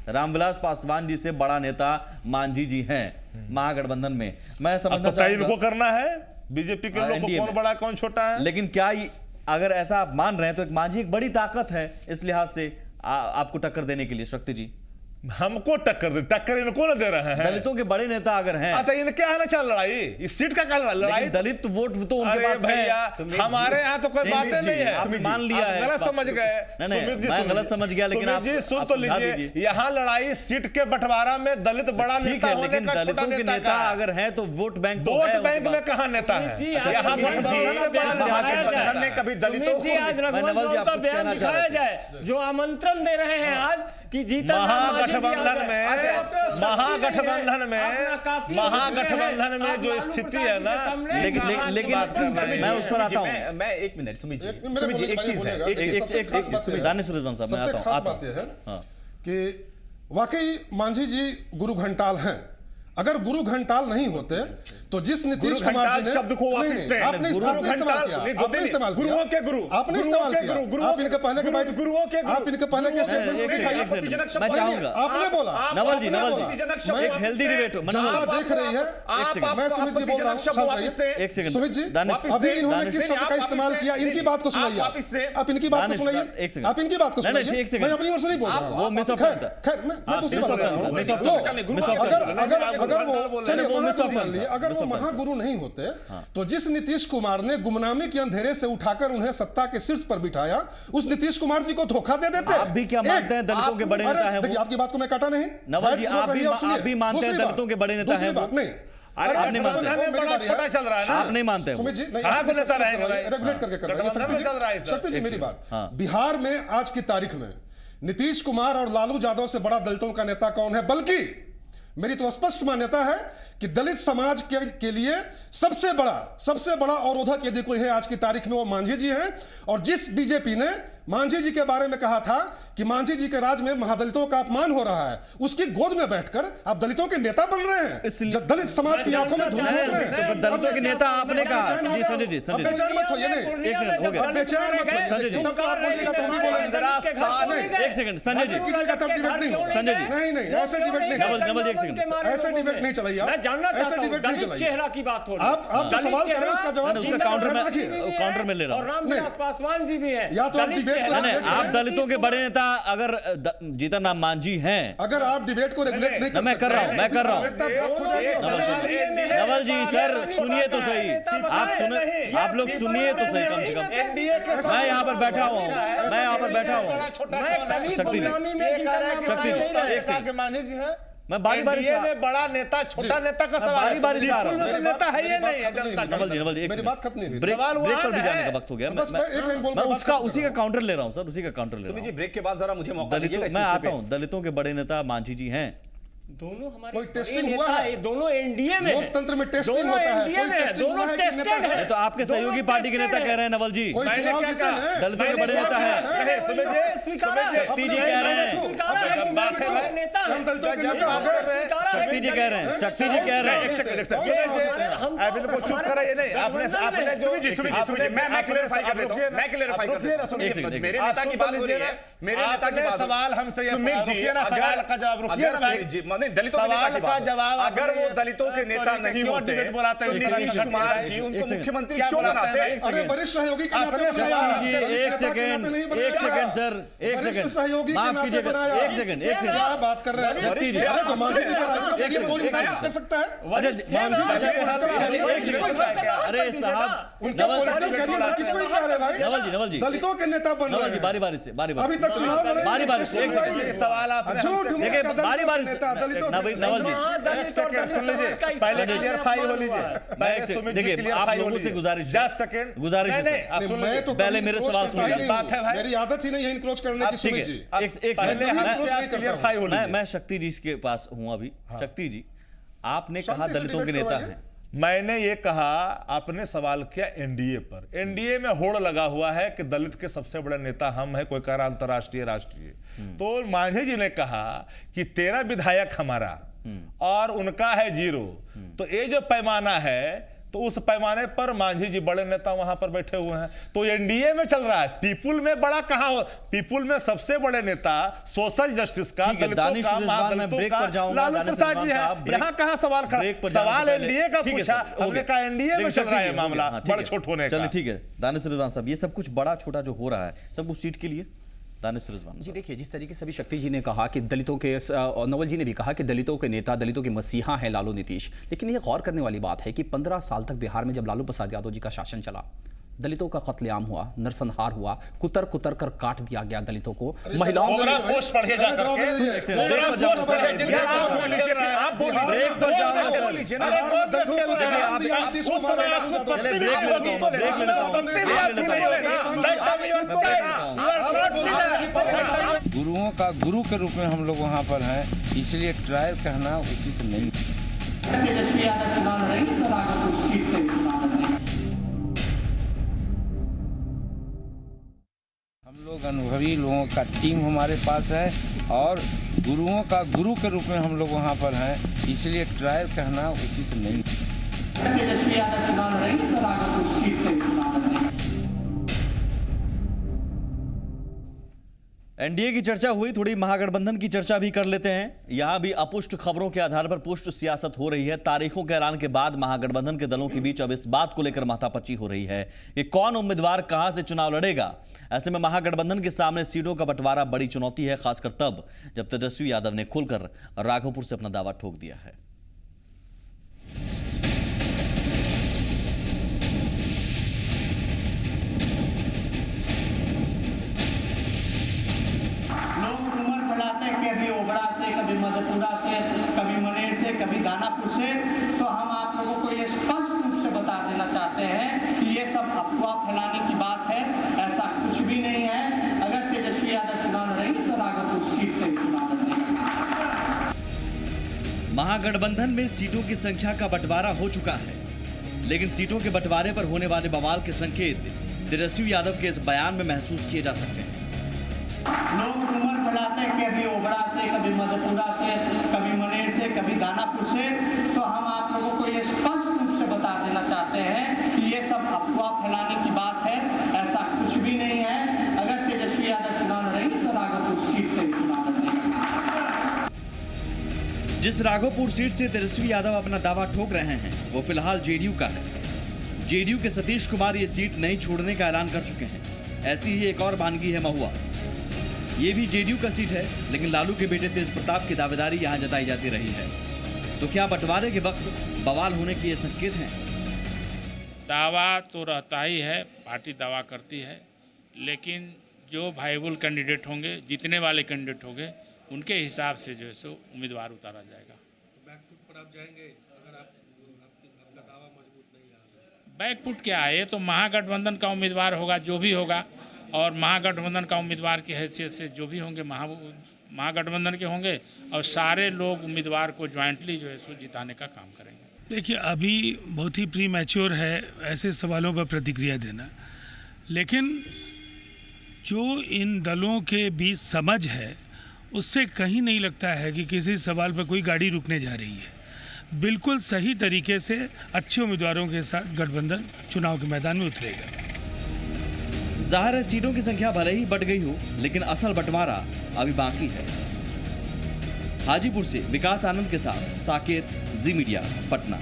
Speaker 2: रामविलास पासवान जी से बड़ा नेता मांझी जी हैं महागठबंधन में। मैं समझना
Speaker 9: चाहूंगा इनको करना है बीजेपी के लोग को, कौन बड़ा कौन छोटा है।
Speaker 2: लेकिन क्या अगर ऐसा आप मान रहे हैं तो एक मांझी एक बड़ी ताकत है इस लिहाज से आपको टक्कर देने के लिए। शक्ति जी,
Speaker 9: हमको टक्कर इनको न दे रहे हैं।
Speaker 2: दलितों के बड़े नेता अगर हैं
Speaker 9: तो इनके यहाँ चल लड़ाई, इस सीट का क्या लड़ाई?
Speaker 2: दलित वोट तो उनके पास है,
Speaker 9: हमारे यहाँ तो कोई बात नहीं है।
Speaker 2: मान लिया है,
Speaker 9: गलत समझ गए।
Speaker 2: मैं गलत समझ गया, लेकिन आप
Speaker 9: सुन तो लीजिए, यहाँ लड़ाई सीट के बंटवारा में दलित बड़ा नेता होने का, छोटा
Speaker 2: दलितों के नेता अगर है तो वोट बैंक तो
Speaker 9: वोट बैंक में कहाँ नेता है? यहाँ
Speaker 8: कभी दलितों
Speaker 6: को कहना चाहता है जो आमंत्रण दे रहे हैं आज कि जीता
Speaker 9: महागठबंधन में जो स्थिति है ना।
Speaker 2: लेकिन मैं उस पर आता हूँ।
Speaker 8: मैं एक मिनट सुमित जी, एक चीज है,
Speaker 2: दानिश रिजवान साहब, मैं आता हूँ।
Speaker 7: बात यह है कि वाकई मांझी जी गुरु घंटाल हैं। अगर गुरु घंटाल नहीं होते तो जिस नीतीश कुमार जी ने
Speaker 5: शब्द को वापस दें,
Speaker 7: आपने इस्तेमाल किया, आपने इस्तेमाल किया,
Speaker 5: गुरुओं के गुरु,
Speaker 7: आपने इस्तेमाल किया। आप इनके पहले के बैठ,
Speaker 5: गुरुओं के
Speaker 7: आप इनके पहले के स्टेटमेंट
Speaker 2: मैं चाहूंगा
Speaker 7: आपने बोला,
Speaker 2: नवल जी एक हेल्दी डिबेट
Speaker 7: देख रही है। मैं सुमित जी बोल रहा हूँ,
Speaker 2: एक सेकंड
Speaker 7: सुमित जी, अभी इन्होंने किस शब्द का इस्तेमाल किया, इनकी बात को सुनाइए। आप इनकी बात को सुनाइए, आप इनकी बात को सुनाइए। मैं अपनी ओर से नहीं बोल रहा हूँ।
Speaker 2: वो मिस ऑफ
Speaker 7: खैर मैं दूसरी बात कर रहा हूँ। अगर वो चलिए
Speaker 2: वो
Speaker 7: महागुरु
Speaker 2: मिसऑफ
Speaker 7: मान लिए,
Speaker 2: था,
Speaker 7: अगर वो
Speaker 2: मिसऑफ था।
Speaker 7: महागुरु नहीं होते तो जिस नीतीश कुमार ने गुमनामी के अंधेरे से उठाकर उन्हें सत्ता के शीर्ष पर बिठाया, उस नीतीश कुमार जी को धोखा दे देते।
Speaker 2: आप भी क्या मानते हैं दलितों के बड़े नेता है
Speaker 7: देखिए,
Speaker 2: वो?
Speaker 7: आपकी बात को मैं काटा नहीं,
Speaker 2: नवाज जी, आप भी मानते हैं
Speaker 7: दूसरी
Speaker 2: दलितों के बड़े नेता
Speaker 7: दूसरी
Speaker 2: हैं वो?
Speaker 7: बात नहीं,
Speaker 2: आप नहीं मानते?
Speaker 10: बड़ा छोटा चल रहा है ना।
Speaker 2: आप नहीं मानते
Speaker 7: सुमित जी, नहीं,
Speaker 10: कहाँ को नेता रहेंगे भाई?
Speaker 7: रेगुलेट करके करवाइए।
Speaker 10: गठबंधन में चल रहा है सर।
Speaker 7: शक्ति जी मेरी बात,
Speaker 2: हाँ।
Speaker 7: बिहार में आज की तारीख में नीतीश कुमार और लालू यादव से बड़ा दलितों का नेता कौन है? बल्कि मेरी तो स्पष्ट मान्यता है कि दलित समाज के लिए सबसे बड़ा अवरोधक यदि कोई है आज की तारीख में, वो मांझी जी हैं। और जिस बीजेपी ने मांझी जी के बारे में कहा था कि मांझी जी के राज में महादलितों का अपमान हो रहा है, उसकी गोद में बैठकर आप दलितों के नेता बन रहे हैं, जब दलित समाज की आंखों में धूल झोंक रहे हैं।
Speaker 2: तो दलितों के नेता आपने कहा। जी संजय जी,
Speaker 7: अब बेचैन मत होइए, नहीं
Speaker 2: एक सेकंड हो गया।
Speaker 7: अब बेचैन मत होइए,
Speaker 2: संजय जी।
Speaker 7: तब तो आप बोलिएगा तो हम भी बोलेंगे। नहीं,
Speaker 2: एक सेकंड संजय
Speaker 7: ऐसे
Speaker 2: जी,
Speaker 7: कीजिएगा तब डिबेट नहीं होगा।
Speaker 2: संजय जी।
Speaker 7: नहीं, ऐसे डिबेट नहीं
Speaker 2: नवल जी, एक सेकंड।
Speaker 7: ऐसे डिबेट नहीं चलाइए आप।
Speaker 6: मैं जानना
Speaker 7: ऐसे
Speaker 6: चाहता हूं,
Speaker 7: डिबेट नहीं
Speaker 6: दलित
Speaker 7: चलाइए।
Speaker 6: चेहरा की बात हो रही है।
Speaker 7: आप जो
Speaker 6: दलित
Speaker 7: सवाल करें
Speaker 6: चेहरा,
Speaker 7: उसका जवाब
Speaker 2: उसका
Speaker 7: सुनकर
Speaker 2: काउंटर में
Speaker 7: रखिए।
Speaker 2: काउंटर में ले रहा हूं।
Speaker 6: रामविलास पासवान जी भी हैं।
Speaker 7: या तो आप
Speaker 6: दलित
Speaker 7: डिबेट को
Speaker 6: चेहरा-
Speaker 2: नहीं,
Speaker 7: रेगुलेट
Speaker 2: आप
Speaker 7: करें।
Speaker 2: दलितों के बड़े नेता अगर जीतन राम मांझी हैं,
Speaker 7: अगर आप डिबेट को रेगुलेट नहीं कर
Speaker 2: मैं कर रहा हूं, मैं कर रहा हूं।
Speaker 7: व्याप्त हो जाएगी।
Speaker 2: नवल जी सर सुनिए तो सही, आप लोग सुनिए तो सही कम से कम। मैं यहाँ पर बैठा हुआ हूँ, मैं यहाँ पर बैठा हुआ हूँ।
Speaker 6: मैं कभी
Speaker 2: शक्ति जी।
Speaker 6: गुलामी में जीता नाम
Speaker 2: शक्ति जी।
Speaker 6: नहीं रहे।
Speaker 2: एक सेकंड।
Speaker 10: मांझी जी हैं,
Speaker 2: मैं बारी बारी से
Speaker 10: में बड़ा नेता छोटा नेता का सवाल
Speaker 2: बारी बारी से आ रहा हूँ।
Speaker 10: बिल्कुल नेता है ये नहीं है जनता का।
Speaker 2: नवल जी एक
Speaker 7: मेरी बात खत्म नहीं हुई।
Speaker 2: ब्रेक
Speaker 10: सवाल
Speaker 2: ब्रेक पर
Speaker 10: वहाँ
Speaker 2: भी जाने
Speaker 10: है।
Speaker 2: का वक्त हो गया।
Speaker 7: बस मैं एक लाइन बोल
Speaker 2: मैं
Speaker 7: कर
Speaker 2: उसका
Speaker 7: बात
Speaker 2: उसी
Speaker 7: कर
Speaker 2: का काउंटर ले रहा हूँ सर, उसी का काउंटर ले रहा
Speaker 8: सुमित
Speaker 2: हूँ।
Speaker 8: जी ब्रेक के बाद जरा मुझे मौका दीजिएगा इस
Speaker 2: मैं
Speaker 8: मुद्दे
Speaker 2: आता
Speaker 8: पे।
Speaker 2: हूँ, दलितों के बड़े नेता मांझी जी हैं।
Speaker 6: दोनों हमारे
Speaker 7: कोई
Speaker 6: बड़े
Speaker 7: टेस्टिंग
Speaker 6: नेता
Speaker 7: हुआ है?
Speaker 6: ये दोनों एनडीए में हैं।
Speaker 7: लोकतंत्र में टेस्टिंग
Speaker 6: दोनों
Speaker 7: होता है।
Speaker 6: NDA
Speaker 7: कोई
Speaker 6: में हैं,
Speaker 7: टेस्टिंग
Speaker 6: दोनों
Speaker 7: हुआ है कि नेता
Speaker 6: टेस्टेड
Speaker 7: है?
Speaker 2: ये तो आपके सहयोगी पार्टी के नेता कह रहे हैं नवल जी।
Speaker 7: कोई
Speaker 10: मैंने
Speaker 7: चुनाव
Speaker 10: क्या
Speaker 7: जीते
Speaker 10: कहा?
Speaker 7: हैं?
Speaker 2: दलितों के बड़े नेता हैं।
Speaker 10: सुमित जी,
Speaker 2: शक्ति जी कह रहे हैं,
Speaker 7: अब
Speaker 10: बात है भाई।
Speaker 7: हम दलितों के नेता हो गए।
Speaker 2: शक्ति जी कह रहे हैं, शक्ति जी कह रहे हैं।
Speaker 10: अभी इनको चुप करा ये नहीं, आपने जो
Speaker 8: सुमित जी, मैं क्लेरिफाई कर देता हूं, मैं क्लेरिफाई कर देता हूं।
Speaker 2: एक सेकंड,
Speaker 8: मेरे नेता की बात हो रही है, मेरे नेता की बात
Speaker 10: सवाल हमसे ये
Speaker 8: सुमित जी,
Speaker 10: रुकिए ना, सवाल का जवाब रुकिए ना भाई।
Speaker 8: नहीं, दलितों के नेता
Speaker 10: सवाल
Speaker 8: की
Speaker 10: का
Speaker 8: बात है।
Speaker 10: जवाब
Speaker 8: अगर वो दलितों के नेता नहीं
Speaker 10: क्यों
Speaker 8: होते
Speaker 10: डिबेट बुलाते हैं?
Speaker 8: तो नीतीश कुमार जी उनको मुख्यमंत्री क्यों बनाते?
Speaker 7: अरे वरिष्ठ सहयोगी के नाते
Speaker 10: आपने
Speaker 7: बनाया।
Speaker 2: जी
Speaker 7: दलित
Speaker 2: एक
Speaker 7: नेता के
Speaker 2: सेकंड,
Speaker 7: नाते नहीं
Speaker 2: एक
Speaker 7: बनाया।
Speaker 2: सेकंड सर, एक
Speaker 7: वरिष्ठ
Speaker 2: सेकंड
Speaker 7: सहयोगी के
Speaker 2: माफ
Speaker 7: नाते
Speaker 2: कीजिएगा,
Speaker 7: बनाया।
Speaker 2: एक सेकंड, एक सेकंड।
Speaker 7: क्या बात कर रहे हैं?
Speaker 2: शक्ति जी।
Speaker 7: अरे तो मांझी जी का राज्य
Speaker 2: एक सेकंड,
Speaker 7: कोई
Speaker 2: एक
Speaker 7: नहीं
Speaker 2: सेकंड।
Speaker 7: कर सकता है।
Speaker 2: अच्छा,
Speaker 7: मांझी जी
Speaker 2: अच्छा,
Speaker 7: का
Speaker 2: एक सेकंड। अरे साहब
Speaker 7: उनका पॉलिटिकल करियर से किसको इनकार है भाई?
Speaker 2: नवल जी
Speaker 7: दलितों के नेता बन
Speaker 2: नवल
Speaker 7: रहे
Speaker 2: जी
Speaker 7: हैं।
Speaker 2: बारी बारी से बारी
Speaker 7: अभी तक चुनाव लड़े
Speaker 2: बारी बारी से एक सेकंड।
Speaker 10: ये सवाल आपने
Speaker 7: झूठ मूठ
Speaker 2: देखिए
Speaker 7: का
Speaker 2: बारी बारी से
Speaker 7: नेता दलितों के
Speaker 2: नवल जी
Speaker 10: सुन लीजिए, पहले क्लियर फाई हो लीजिए।
Speaker 2: मैं एक सेकंड, देखिए आप लोगों से गुजारिश है,
Speaker 10: 10 सेकंड
Speaker 2: गुजारिश है
Speaker 10: नहीं,
Speaker 2: सर।
Speaker 10: आप
Speaker 7: नहीं,
Speaker 10: सुन
Speaker 7: मैं
Speaker 10: लीजिए।
Speaker 7: तो
Speaker 2: पहले
Speaker 7: कभी
Speaker 2: मेरे
Speaker 7: इनक्रोच
Speaker 2: सवाल
Speaker 7: करता ही
Speaker 2: सुनिए।
Speaker 7: नहीं
Speaker 10: बात है भाई।
Speaker 7: मेरी आदत ही नहीं है इनक्रोच करने
Speaker 2: आप
Speaker 7: की।
Speaker 2: ठीक
Speaker 7: सुमित
Speaker 2: है,
Speaker 7: जी
Speaker 2: एक
Speaker 10: पहले
Speaker 2: सेकंड
Speaker 10: हमसे आप क्लियर फाई हो लीजिए।
Speaker 2: मैं शक्ति जी के पास हूँ अभी। शक्ति जी आपने कहा
Speaker 7: शांति से
Speaker 2: दलितों के
Speaker 7: डिबेट
Speaker 2: नेता
Speaker 7: करवाइए।
Speaker 2: हैं,
Speaker 9: मैंने ये कहा, आपने सवाल किया एनडीए पर। एनडीए में होड़ लगा हुआ है कि दलित के सबसे बड़े नेता हम हैं, कोई कह रहा अंतर्राष्ट्रीय राष्ट्रीय। तो मांझी जी ने कहा कि 13 विधायक हमारा और उनका है 0। तो ये जो पैमाना है, तो उस पैमाने पर मांझी जी बड़े नेता वहां पर बैठे हुए हैं। तो एनडीए में चल रहा है, पीपुल में बड़ा कहां हो? पीपुल में सबसे बड़े नेता सोशल जस्टिस का,
Speaker 2: ठीक है,
Speaker 9: दलितों
Speaker 2: दानिश
Speaker 9: का,
Speaker 2: रिजवान, मैं
Speaker 9: महादलितों
Speaker 2: ब्रेक
Speaker 9: का
Speaker 2: पर जाऊंगा।
Speaker 9: लालू
Speaker 2: दानिश
Speaker 9: प्रसाद जी
Speaker 2: रिजवान साहब,
Speaker 9: हैं।
Speaker 2: ब्रेक-
Speaker 9: यहाँ कहां सवाल खड़ा?
Speaker 2: ब्रेक पर जाने
Speaker 9: सवाल
Speaker 2: से पहले-
Speaker 9: एनडीए का
Speaker 2: ठीक है
Speaker 9: पूछा,
Speaker 2: सर, हो
Speaker 9: हमने
Speaker 2: गया।
Speaker 9: कहा एनडीए में
Speaker 2: देखो,
Speaker 9: चल
Speaker 2: शक्ति
Speaker 9: रहा
Speaker 2: जी,
Speaker 9: है
Speaker 2: हो गया।
Speaker 9: मामला
Speaker 2: हाँ, ठीक
Speaker 9: बड़े
Speaker 2: है।
Speaker 9: छोट होने का।
Speaker 2: चलिए ठीक है, दानिश रिजवान साहब, ये सब कुछ बड़ा छोटा जो हो रहा है सब कुछ सीट के लिए। दानिश रिजवान
Speaker 8: जी देखिए, जिस तरीके से अभी शक्ति जी ने कहा कि दलितों के और नवल जी ने भी कहा कि दलितों के नेता, दलितों के मसीहा हैं लालू नीतीश, लेकिन ये गौर करने वाली बात है कि 15 साल तक बिहार में जब लालू प्रसाद यादव जी का शासन चला, दलितों का कत्लेआम हुआ, नरसंहार हुआ, कुतर कुतर कर काट दिया गया दलितों को, महिलाओं
Speaker 10: ओवरा पोस्ट पढ़िए जा करके।
Speaker 2: ब्रेक पर जाओ सर,
Speaker 10: आप
Speaker 2: ब्रेक पर जाओ ना सर। चले ब्रेक ले लेता हूँ, ब्रेक ले लेता हूँ,
Speaker 1: गुरुओं का गुरु के रूप में हम लोग वहाँ पर हैं, इसलिए ट्रायल कहना उचित नहीं। हम लोग अनुभवी लोगों का टीम हमारे पास है और गुरुओं का गुरु के रूप में हम लोग वहाँ पर हैं, इसलिए ट्रायल कहना उचित नहीं।
Speaker 2: एनडीए की चर्चा हुई, थोड़ी महागठबंधन की चर्चा भी कर लेते हैं। यहां भी अपुष्ट खबरों के आधार पर पुष्ट सियासत हो रही है। तारीखों के ऐलान के बाद महागठबंधन के दलों के बीच अब इस बात को लेकर माथापच्ची हो रही है कि कौन उम्मीदवार कहां से चुनाव लड़ेगा। ऐसे में महागठबंधन के सामने सीटों का बंटवारा बड़ी चुनौती है, खासकर तब जब तेजस्वी यादव ने खुलकर राघोपुर से अपना दावा ठोक दिया है।
Speaker 11: कभी ओबड़ा से, कभी मधेपुरा से, कभी मनेर से, कभी दानापुर से। तो हम आप लोगों को ये स्पष्ट रूप से बता देना चाहते हैं कि ये सब अफवाह फैलाने की बात है, ऐसा कुछ भी नहीं है। अगर तेजस्वी यादव चुनाव लड़ेंगे तो राघोपुर सीट से चुनाव लड़ेंगे।
Speaker 2: महागठबंधन में सीटों की संख्या का बंटवारा हो चुका है, लेकिन सीटों के बंटवारे पर होने वाले बवाल के संकेत तेजस्वी यादव के इस बयान में महसूस किए जा सकते हैं।
Speaker 11: लोग उम्र फैलाते हैं कि अभी ओबड़ा से, कभी मधेपुरा से, कभी मनेर से, कभी दानापुर से। तो हम आप लोगों को ये स्पष्ट रूप से बता देना चाहते हैं कि ये सब अफवाह फैलाने की बात है, ऐसा कुछ भी नहीं है। अगर तेजस्वी यादव चुनाव लड़ेंगे तो राघोपुर सीट से चुनाव लड़ेंगे।
Speaker 2: जिस राघोपुर सीट से तेजस्वी यादव अपना दावा ठोक रहे हैं वो फिलहाल जेडीयू का है। जेडीयू के सतीश कुमार ये सीट नहीं छोड़ने का ऐलान कर चुके हैं। ऐसी ही एक और वानगी है महुआ। ये भी जेडीयू का सीट है, लेकिन लालू के बेटे तेज प्रताप की दावेदारी यहाँ जताई जाती रही है। तो क्या बंटवारे के वक्त बवाल होने के ये संकेत हैं?
Speaker 12: दावा तो रहता ही है, पार्टी दावा करती है, लेकिन जो वायबल कैंडिडेट होंगे, जीतने वाले कैंडिडेट होंगे, उनके हिसाब से जो है सो उम्मीदवार उतारा जाएगा।
Speaker 7: बैकफुट पर आप जाएंगे अगर आपका दावा मजबूत नहीं है?
Speaker 12: बैकफुट क्या है, ये तो महागठबंधन का उम्मीदवार होगा जो भी होगा, और महागठबंधन का उम्मीदवार की हैसियत से जो भी होंगे महागठबंधन के होंगे, और सारे लोग उम्मीदवार को ज्वाइंटली जो है सो जिताने का काम करेंगे।
Speaker 13: देखिए, अभी बहुत ही प्री मैच्योर है ऐसे सवालों पर प्रतिक्रिया देना, लेकिन जो इन दलों के बीच समझ है उससे कहीं नहीं लगता है कि किसी सवाल पर कोई गाड़ी रुकने जा रही है। बिल्कुल सही तरीके से अच्छे उम्मीदवारों के साथ गठबंधन चुनाव के मैदान में उतरेगा।
Speaker 2: जाहिर है सीटों की संख्या भले ही बढ़ गई हो, लेकिन असल बंटवारा अभी बाकी है। हाजीपुर से विकास आनंद के साथ साकेत, जी मीडिया, पटना।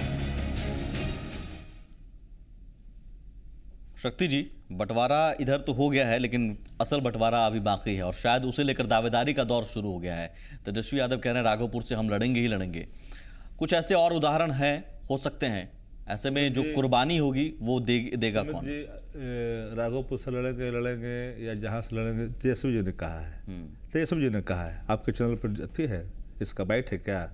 Speaker 2: शक्ति जी, बंटवारा इधर तो हो गया है, लेकिन असल बंटवारा अभी बाकी है और शायद उसे लेकर दावेदारी का दौर शुरू हो गया है। तेजस्वी यादव कह रहे हैं राघोपुर से हम लड़ेंगे ही लड़ेंगे। कुछ ऐसे और उदाहरण हैं, हो सकते हैं, ऐसे में जो कुर्बानी होगी वो देगा कौन?
Speaker 9: राघोपुर से लड़ेंगे या जहाँ से लड़ेंगे, तेजस्वी जी ने कहा है। तेजस्वी जी ने कहा है, आपके चैनल पर अच्छी है, इसका बैठ है क्या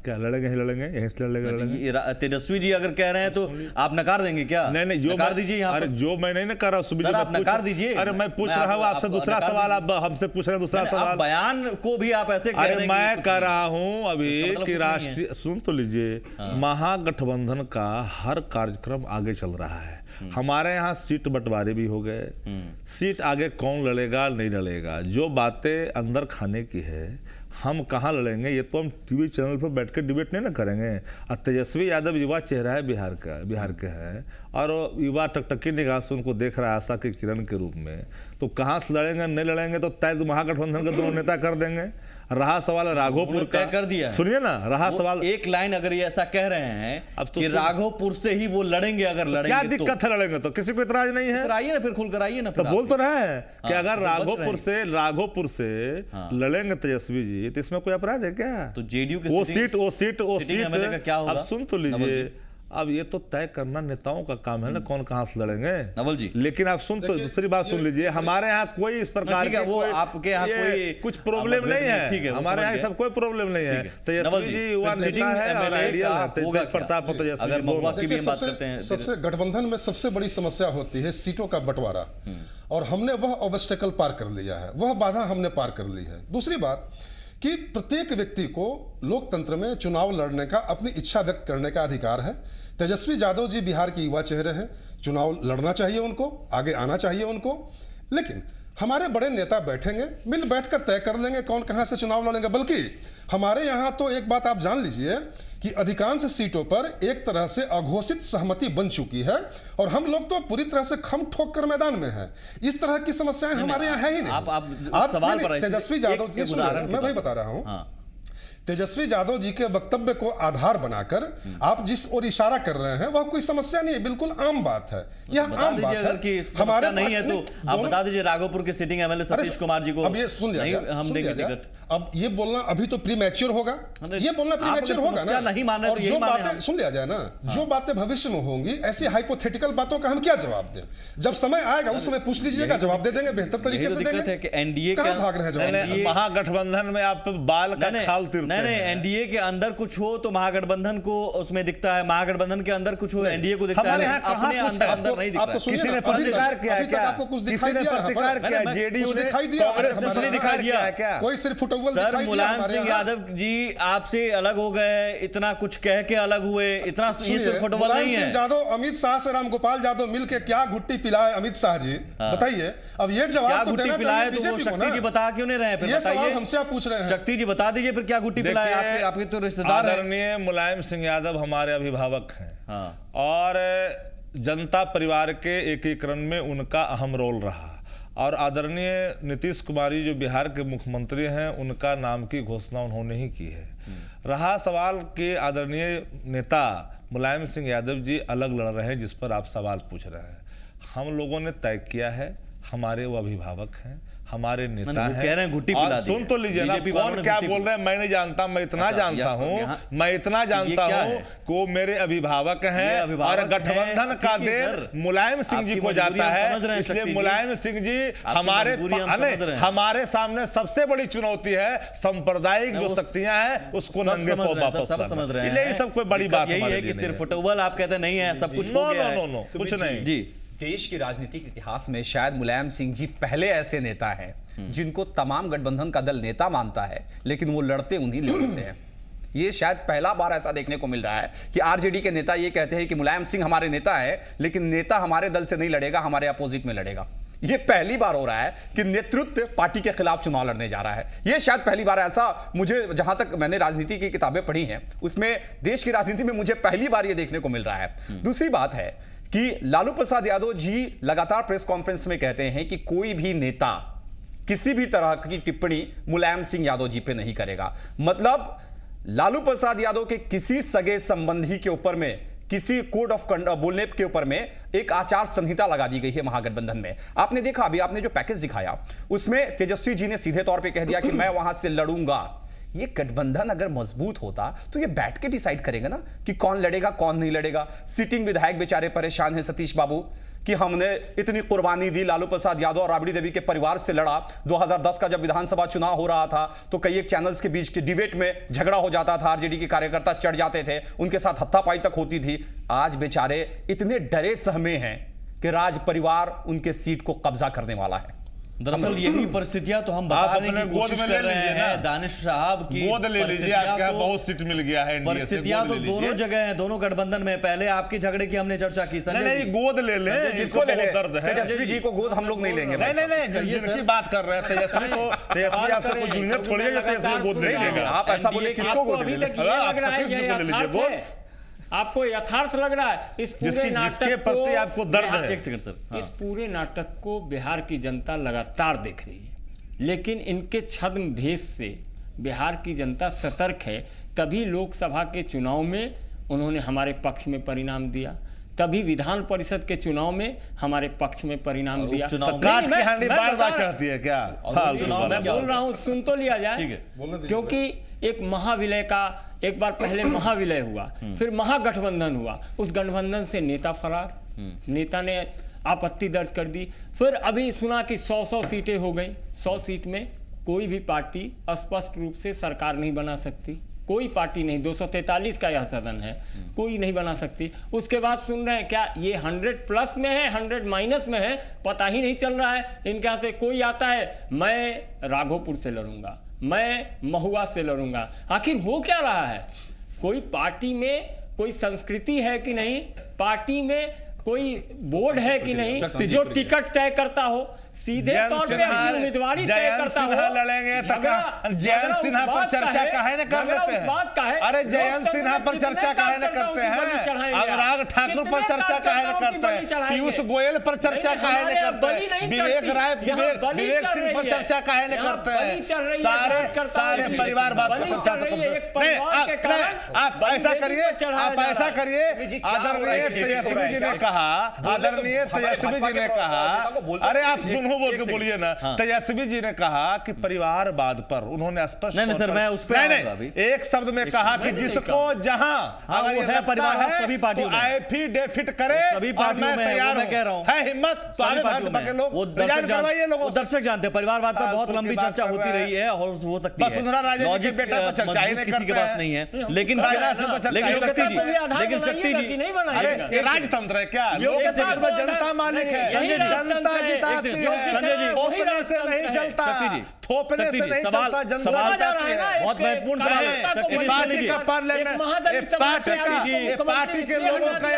Speaker 9: क्या लड़ेंगे ही लड़ेंगे, यहीं से लड़ेंगे।
Speaker 2: तेजस्वी जी अगर कह रहे हैं तो आप नकार देंगे क्या?
Speaker 9: नहीं, जो
Speaker 2: नकार दीजिए यहाँ पर।
Speaker 9: जो मैं नहीं कर रहा हूँ,
Speaker 2: आप नकार दीजिए।
Speaker 9: अरे मैं पूछ रहा हूँ आपसे दूसरा सवाल, आप हमसे पूछ रहे हैं दूसरा सवाल।
Speaker 2: बयान को भी आप ऐसे कह रहे हैं।
Speaker 9: मैं कह रहा हूँ अभी कि राष्ट्रीय, सुन तो लीजिए, महागठबंधन का हर कार्यक्रम आगे चल रहा है। हमारे यहाँ सीट बंटवारे भी हो गए, सीट आगे कौन लड़ेगा नहीं लड़ेगा, जो बातें अंदर खाने की है हम कहाँ लड़ेंगे, ये तो हम टीवी चैनल पर बैठ कर डिबेट नहीं ना करेंगे। और तेजस्वी यादव युवा चेहरा है बिहार के हैं, और युवा टकटकी निगाह से उनको देख रहा है आशा की किरण के रूप में। तो कहाँ से लड़ेंगे नहीं लड़ेंगे तो तय महागठबंधन के दोनों नेता कर देंगे। रहा सवाल राघोपुर का,
Speaker 2: कर दिया,
Speaker 9: सुनिए ना, रहा सवाल
Speaker 2: एक लाइन, अगर ये ऐसा कह रहे हैं अब तो कि राघोपुर से ही वो लड़ेंगे, अगर लड़ेंगे
Speaker 9: क्या दिक्कत है? लड़ेंगे तो किसी को इतराज नहीं है।
Speaker 2: आइए ना, फिर खुलकर आइए ना।
Speaker 9: तो बोल तो रहे हैं कि अगर राघोपुर से लड़ेंगे तेजस्वी जी तो इसमें कोई अपराध है क्या?
Speaker 2: तो जेडीयू के
Speaker 9: वो सीट
Speaker 2: क्या होगा?
Speaker 9: अब सुन तो लीजिए, अब ये तो तय करना नेताओं का काम है ना, कौन कहां से लड़ेंगे।
Speaker 2: नवल जी,
Speaker 9: लेकिन आप सुन तो दूसरी बात सुन लीजिए, हमारे यहाँ कोई इस प्रकार की
Speaker 2: वो आपके यहाँ कोई
Speaker 9: कुछ प्रॉब्लम नहीं है, हमारे यहाँ सब कोई प्रॉब्लम नहीं है। तेजस्वी जी युवा नेता है और आइडियल है, तेज प्रताप हो तेजस्वी।
Speaker 2: अगर महुआ की भी बात करते हैं,
Speaker 7: सबसे गठबंधन में सबसे बड़ी समस्या होती है सीटों का बंटवारा, और हमने वह ऑब्स्टेकल पार कर लिया है, वह बाधा हमने पार कर ली है। दूसरी बात कि प्रत्येक व्यक्ति को लोकतंत्र में चुनाव लड़ने का, अपनी इच्छा व्यक्त करने का अधिकार है। तेजस्वी यादव जी बिहार के युवा चेहरे हैं, चुनाव लड़ना चाहिए उनको, आगे आना चाहिए उनको, लेकिन हमारे बड़े नेता बैठेंगे, मिल बैठकर तय कर लेंगे कौन कहां से चुनाव लड़ेंगे। बल्कि हमारे यहां तो एक बात आप जान लीजिए कि अधिकांश सीटों पर एक तरह से अघोषित सहमति बन चुकी है, और हम लोग तो पूरी तरह से खम ठोक कर मैदान में हैं। इस तरह की समस्याएं हमारे यहाँ है ही नहीं।
Speaker 2: आप सवाल पर
Speaker 7: तेजस्वी यादव, मैं वही बता रहा हूं, तेजस्वी यादव जी के वक्तव्य को आधार बनाकर आप जिस ओर इशारा कर रहे हैं वह कोई समस्या नहीं है, बिल्कुल आम बात है। यह आम बात है कि
Speaker 2: हमारे नहीं है तो आप बता दीजिए राघोपुर के सिटिंग एमएलए सतीश कुमार जी को।
Speaker 7: अब ये सुन लीजिए,
Speaker 2: हम देंगे टिकट।
Speaker 7: अब ये बोलना अभी तो प्री मैच्योर होगा, ये बोलना प्री मैच्योर होगा ना।
Speaker 2: नहीं माने
Speaker 7: और
Speaker 2: तो
Speaker 7: जो
Speaker 2: यही माने
Speaker 7: बातें सुन लिया जाए ना, जो बातें भविष्य में होंगी, ऐसी हाइपोथेटिकल बातों का हम क्या जवाब दें? जब समय आएगा उस समय पूछ लीजिएगा, जवाब दे देंगे, बेहतर तरीके से देंगे।
Speaker 2: कि एनडीए
Speaker 7: कहां भाग रहे हैं जवाब?
Speaker 9: महागठबंधन में आप बाल का खाल तीरते हैं।
Speaker 2: नहीं, एनडीए के अंदर कुछ हो तो महागठबंधन को उसमें दिखता है, महागठबंधन के अंदर कुछ हो एनडीए को दिखता है, अपने अंदर नहीं दिखता।
Speaker 9: किसी ने प्रतिकार किया है क्या?
Speaker 7: आपको कुछ
Speaker 9: किसी
Speaker 7: दिखाई
Speaker 9: ने
Speaker 7: दिया?
Speaker 9: प्रतिकार किया? जेडीयू ने,
Speaker 7: दिखाई दिया?
Speaker 2: कांग्रेस ने नहीं दिखाई दिया
Speaker 9: क्या?
Speaker 7: कोई सिर्फ फुटबॉल
Speaker 2: सर,
Speaker 7: दिखाई दिया?
Speaker 2: मुलायम सिंह यादव जी आपसे अलग हो गए, इतना कुछ कह के अलग हुए, इतना ये सिर्फ फुटबॉल नहीं है।
Speaker 7: मुलायम सिंह यादव अमित शाह से रामगोपाल यादव मिलके क्या गुट्टी पिलाए अमित शाह जी, बताइए। अब ये जवाब तो देना चाहिए
Speaker 2: तो वो
Speaker 7: बीजेपी को
Speaker 2: शक्ति
Speaker 7: ना।
Speaker 2: जी बता क्यों नहीं रहे?
Speaker 7: ये सवाल हमसे आप पूछ रहे हैं।
Speaker 2: शक्ति जी बता दीजिए फिर क्या गुट्टी पिलाए? आपके तो रिश्तेदार हैं।
Speaker 9: आदरणीय मुलायम सिंह यादव हमारे अभिभावक हैं,
Speaker 2: हाँ।
Speaker 9: और जनता परिवार के एकीकरण में उनका अहम रोल रहा। और आदरणीय नीतीश कुमार जी जो बिहार के मुख्यमंत्री हैं, उनका नाम की घोषणा उन्होंने ही की है। रहा सवाल कि आदरणीय नेता मुलायम सिंह यादव जी अलग लड़ रहे हैं, जिस पर आप सवाल पूछ रहे हैं, हम लोगों ने तय किया है, हमारे वो अभिभावक हैं, हमारे नेता हैं।
Speaker 2: कह रहे हैं गुट्टी पिला दी।
Speaker 9: सुन तो लीजिए ना, कौन क्या बोल रहे हैं मैं नहीं जानता, मैं इतना जानता हूँ, मैं इतना जानता हूँ कि वो मेरे अभिभावक हैं, और गठबंधन का देर मुलायम सिंह जी को जाता है। इसलिए मुलायम सिंह जी हमारे सामने सबसे बड़ी चुनौती है, सांप्रदायिक जो शक्तियां हैं उसको नंगे पांव वापस
Speaker 2: समझ रहे हैं।
Speaker 9: यही सब कोई बड़ी बात
Speaker 2: यही है कि सिर्फ फुटबॉल आप कहते नहीं है, सब कुछ हो गया है।
Speaker 9: कुछ नहीं
Speaker 2: जी।
Speaker 8: देश के राजनीतिक इतिहास में शायद मुलायम सिंह जी पहले ऐसे नेता हैं जिनको तमाम गठबंधन का दल नेता मानता है, लेकिन वो लड़ते उन्हीं लोगों से हैं। ये शायद पहला बार ऐसा देखने को मिल रहा है कि आरजेडी के नेता ये कहते हैं कि मुलायम सिंह हमारे नेता है, लेकिन नेता हमारे दल से नहीं लड़ेगा, हमारे अपोजिट में लड़ेगा। ये पहली बार हो रहा है कि नेतृत्व पार्टी के खिलाफ चुनाव लड़ने जा रहा है। ये शायद पहली बार ऐसा, मुझे जहां तक मैंने राजनीति की किताबें पढ़ी हैं उसमें देश की राजनीति में मुझे पहली बार ये देखने को मिल रहा है। दूसरी बात है कि लालू प्रसाद यादव जी लगातार प्रेस कॉन्फ्रेंस में कहते हैं कि कोई भी नेता किसी भी तरह की टिप्पणी मुलायम सिंह यादव जी पे नहीं करेगा। मतलब लालू प्रसाद यादव के किसी सगे संबंधी के ऊपर में, किसी कोड ऑफ कंडक्ट बोलने के ऊपर में एक आचार संहिता लगा दी गई है महागठबंधन में। आपने देखा अभी आपने जो पैकेज दिखाया उसमें तेजस्वी जी ने सीधे तौर पे कह दिया कि मैं वहां से लड़ूंगा। ये गठबंधन अगर मजबूत होता तो ये बैठ के डिसाइड करेगा ना कि कौन लड़ेगा कौन नहीं लड़ेगा। सिटिंग विधायक बेचारे परेशान हैं, सतीश बाबू, कि हमने इतनी कुर्बानी दी, लालू प्रसाद यादव और राबड़ी देवी के परिवार से लड़ा। 2010 का जब विधानसभा चुनाव हो रहा था तो कई एक चैनल्स के बीच के डिबेट में झगड़ा हो जाता था, आरजेडी के कार्यकर्ता चढ़ जाते थे, उनके साथ हत्थापाई तक होती थी। आज बेचारे इतने डरे सहमे हैं कि राज परिवार उनके सीट को कब्जा करने वाला है।
Speaker 2: दरअसल यही परिस्थितियां तो हम बताने की कोशिश कर रहे हैं। दानिश साहब की
Speaker 9: गोद ले लीजिए, आपको बहुत सीट मिल गया है।
Speaker 2: परिस्थितियां तो दोनों जगह हैं, दोनों गठबंधन में। पहले आपके झगड़े की हमने चर्चा की,
Speaker 9: नहीं गोद ले ले, जिसको दर्द है।
Speaker 8: तेजस्वी जी को गोद हम लोग नहीं लेंगे।
Speaker 9: नहीं जिसकी बात कर रहे हैं तेजस्वी को, तेजस्वी आपसे कोई जूनियर थोड़ी है तेजस्वी गोद ले लेगा।
Speaker 8: आप ऐसा बोले, किसको गोद ले
Speaker 9: लीजिए? गोद
Speaker 6: आपको यथार्थ लग रहा है? इस पूरे
Speaker 9: जिसके प्रति आपको दर्द है।
Speaker 2: एक सेकंड सर,
Speaker 6: इस पूरे नाटक को बिहार की जनता लगातार देख रही है, लेकिन इनके छद्म भेष से बिहार की जनता सतर्क है। तभी लोकसभा के चुनाव में उन्होंने हमारे पक्ष में परिणाम दिया, तभी विधान परिषद के चुनाव में हमारे पक्ष में परिणाम दिया।
Speaker 9: बार चढ़ती है क्या?
Speaker 6: मैं बोल रहा हूँ, सुन तो लिया जाए, क्योंकि एक महाविलय का एक बार पहले महाविलय हुआ, फिर महागठबंधन हुआ, उस गठबंधन से नेता फरार, नेता ने आपत्ति दर्ज कर दी। फिर अभी सुना कि 100 सीटें हो गई। 100 सीट में कोई भी पार्टी स्पष्ट रूप से सरकार नहीं बना सकती, कोई पार्टी नहीं। 243 का यह सदन है, कोई नहीं बना सकती। उसके बाद सुन रहे हैं क्या ये 100 प्लस में है, 100 माइनस में है, पता ही नहीं चल रहा है। इनके यहाँ से कोई आता है, मैं राघोपुर से लड़ूंगा, मैं महुआ से लड़ूंगा। आखिर हो क्या रहा है? कोई पार्टी में कोई संस्कृति है कि नहीं? पार्टी में कोई बोर्ड है कि नहीं जो टिकट तय करता हो, सीधे तौर पे अपनी उम्मीदवारी तय करता हो?
Speaker 9: लड़ेंगे जयंत सिन्हा पर चर्चा काहे न कर लेते हैं? अरे जयंत सिन्हा पर चर्चा काहे न करते हैं? अनुराग ठाकुर पर चर्चा काहे न करते हैं? पीयूष गोयल पर चर्चा काहे न करते हैं? विवेक सिंह पर चर्चा काहे न करते हैं? सारे परिवार बात पर चर्चा तो आप ऐसा करिए, आदरणीय तेजस्वी जी ने कहा, आदरणीय तेजस्वी जी ने कहा, अरे आप दोनों बोल के बोलिए ना, तेजस्वी जी ने कहा कि परिवारवाद पर उन्होंने स्पष्ट
Speaker 2: नहीं सर, मैं उस पर
Speaker 9: एक शब्द में कहा कि जिसको जहां
Speaker 2: वो है परिवार सभी पार्टियों में
Speaker 9: एफिडेविट करे,
Speaker 2: सभी पार्टियों में मैं कह रहा हूं
Speaker 9: है हिम्मत तो आगे भाजपा के लोग
Speaker 2: वो दर्शक जानते हैं परिवारवाद पर बहुत लंबी चर्चा होती रही है और हो सकती है लॉजिक किसी के पास नहीं है, लेकिन शक्ति जी
Speaker 9: ये राजतंत्र है क्या? जनता मालिक है, जनता जिताती है, संजय जी थोपने से नहीं चलता, थोपने से नहीं चलता, जनता
Speaker 2: बहुत महत्वपूर्ण सवाल है।
Speaker 9: पार्टी का पार्लियामेंट पार्टी के लोगों का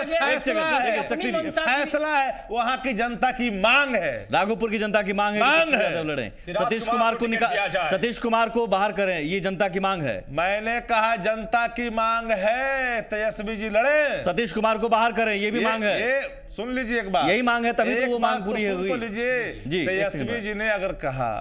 Speaker 9: फैसला है, वहां की जनता की मांग है,
Speaker 2: राघोपुर की जनता की मांग है लड़े, सतीश कुमार को बाहर करें, ये जनता की मांग है।
Speaker 9: मैंने कहा जनता की मांग है, तेजस्वी जी लड़े,
Speaker 2: सतीश कुमार को बाहर करें, ये भी मांग है।
Speaker 9: सुन लीजिए एक बात,
Speaker 2: यही मांग है, तभी तो वो मांग पूरी होगी।
Speaker 9: लीजिए तेजस्वी जी ने अगर कहा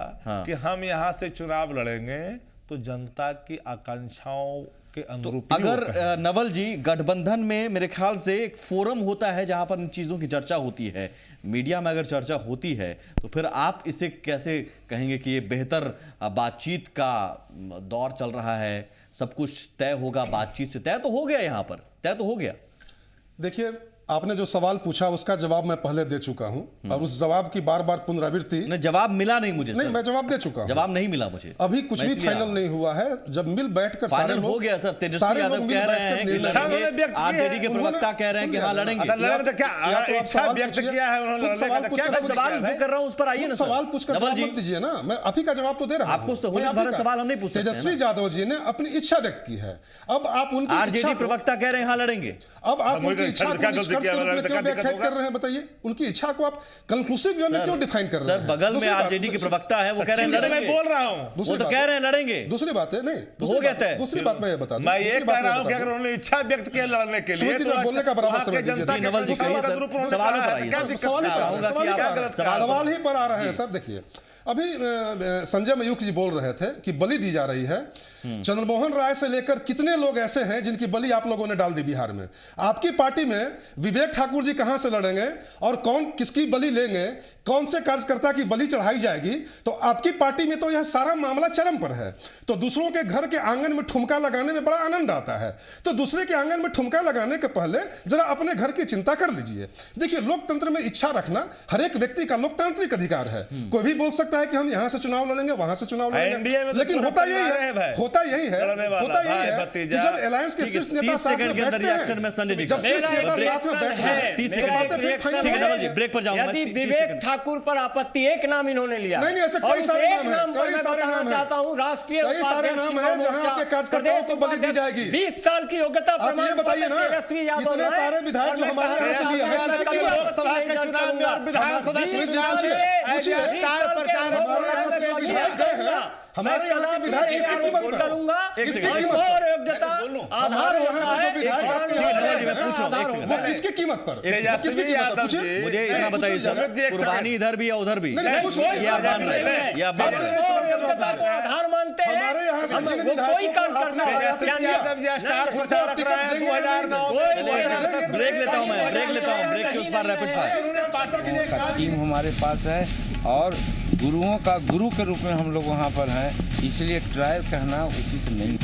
Speaker 9: कि हम यहां से चुनाव लड़ेंगे तो जनता की आकांक्षाओं के अनुरूप,
Speaker 2: तो अगर नवल जी गठबंधन में मेरे ख्याल से एक फोरम होता है जहां पर इन चीजों की चर्चा होती है, मीडिया में अगर चर्चा होती है, तो फिर आप इसे कैसे कहेंगे कि ये बेहतर बातचीत का दौर चल रहा है, सब कुछ तय होगा बातचीत से? तय तो हो गया, यहां पर तय तो हो गया।
Speaker 7: देखिए, आपने जो सवाल पूछा उसका जवाब मैं पहले दे चुका हूं और उस जवाब की बार बार पुनरावृत्ति।
Speaker 2: जवाब मिला नहीं मुझे।
Speaker 7: नहीं, मैं जवाब दे चुका हूं।
Speaker 2: जवाब नहीं मिला मुझे,
Speaker 7: अभी कुछ भी फाइनल नहीं हुआ है। जब मिल बैठकर सारे लोग
Speaker 2: हो गया सर, तेजस्वी यादव कह रहे हैं कि लड़ेंगे, आरजेडी के प्रवक्ता कह रहे हैं कि हाँ लड़ेंगे। सवाल जो कर रहा हूं उस पर आइए ना,
Speaker 7: सवाल पूछकर जवाब मत दीजिए ना, मैं अभी का जवाब तो दे रहा हूं।
Speaker 2: आपको सहूलियत भरा सवाल हम नहीं पूछ सकते।
Speaker 7: तेजस्वी यादव जी ने अपनी इच्छा व्यक्त की है, अब आप उनकी
Speaker 2: आरजेडी प्रवक्ता कह रहे हैं हाँ लड़ेंगे,
Speaker 7: अब आप उनकी इच्छा को निष्कर्ष के रूप में क्यों व्याख्यात कर रहे हैं? बताइए, उनकी इच्छा को आप कंक्लूसिव वे में क्यों डिफाइन कर रहे हैं?
Speaker 2: सर बगल में आरजेडी के प्रवक्ता है, वो कह रहे हैं लड़ेंगे।
Speaker 9: मैं बोल रहा हूं,
Speaker 2: वो तो कह रहे हैं लड़ेंगे।
Speaker 7: दूसरी बात है, नहीं
Speaker 2: हो गया तय।
Speaker 7: दूसरी बात मैं ये बता दूं,
Speaker 9: मैं ये कह रहा हूं कि अगर उन्होंने इच्छा व्यक्त किया लड़ने के लिए तो
Speaker 7: बोलने का बराबर समय दीजिए।
Speaker 2: नवल जी कहिए सर, सवालों पर आइए।
Speaker 7: सवाल ही पर आ रहे हैं सर। देखिए, अभी संजय मयूख जी बोल रहे थे कि बलि दी जा रही है। चंद्रमोहन राय से लेकर कितने लोग ऐसे हैं जिनकी बलि आप लोगों ने डाल दी बिहार में? आपकी पार्टी में विवेक ठाकुर जी कहां से लड़ेंगे और कौन किसकी बलि लेंगे, कौन से कार्यकर्ता की बलि चढ़ाई जाएगी? तो आपकी पार्टी में तो यह सारा मामला चरम पर है। तो दूसरों के घर के आंगन में ठुमका लगाने में बड़ा आनंद आता है, तो दूसरे के आंगन में ठुमका लगाने के पहले जरा अपने घर की चिंता कर लीजिए। देखिए, लोकतंत्र में इच्छा रखना हर एक व्यक्ति का लोकतांत्रिक अधिकार है। कोई भी बोल सकता है कि हम यहां से चुनाव लड़ेंगे, वहां से चुनाव लड़ेंगे, लेकिन होता यही है कि जब अलायंस के शीर्ष नेता साथ में बैठते हैं, जब शीर्ष नेता साथ में बैठते हैं,
Speaker 2: 30 सेकंड ब्रेक पर जाऊंगा।
Speaker 6: यदि विवेक ठाकुर पर आपत्ति, एक नाम इन्होंने लिया,
Speaker 7: नहीं ऐसे कई सारे नाम हैं, कई सारे नाम
Speaker 6: चाहता हूं, राष्ट्रीय
Speaker 7: कई सारे नाम हैं जहां आपके कार्यकर्ताओं को बलि दी जाएगी।
Speaker 6: 20 साल की योग्यता प्रमाण
Speaker 7: ये बताइए ना, इतने सारे विधायक जो हमारे यहाँ से लिए हैं,
Speaker 9: लोकसभा के चुनाव में और विधानसभा के चुनाव में स्टार प्रचारक
Speaker 7: विधायक गए हैं, हमारे यहाँ के विधायक किसकी कीमत पर? किसकी कीमत पर? हमारे यहाँ से जो विधायक आपके यहाँ वो किसकी कीमत पर? किसकी कीमत पर? पूछिए।
Speaker 2: मुझे इतना बताइए सर, कुर्बानी इधर भी या उधर भी, ये आप मान रहे हैं, ये आप मान रहे हैं?
Speaker 6: आधार मानते हैं
Speaker 7: हमारे यहाँ से जिन
Speaker 6: कोई कार्यकर्ता
Speaker 2: ब्रेक लेता हूँ मैं, ब्रेक लेता हूँ, ब्रेक के उस पर रैपिड फायर।
Speaker 1: टीम हमारे पास है और गुरुओं का गुरु के रूप में हम लोग वहाँ पर हैं, इसलिए ट्रायल कहना उचित नहीं।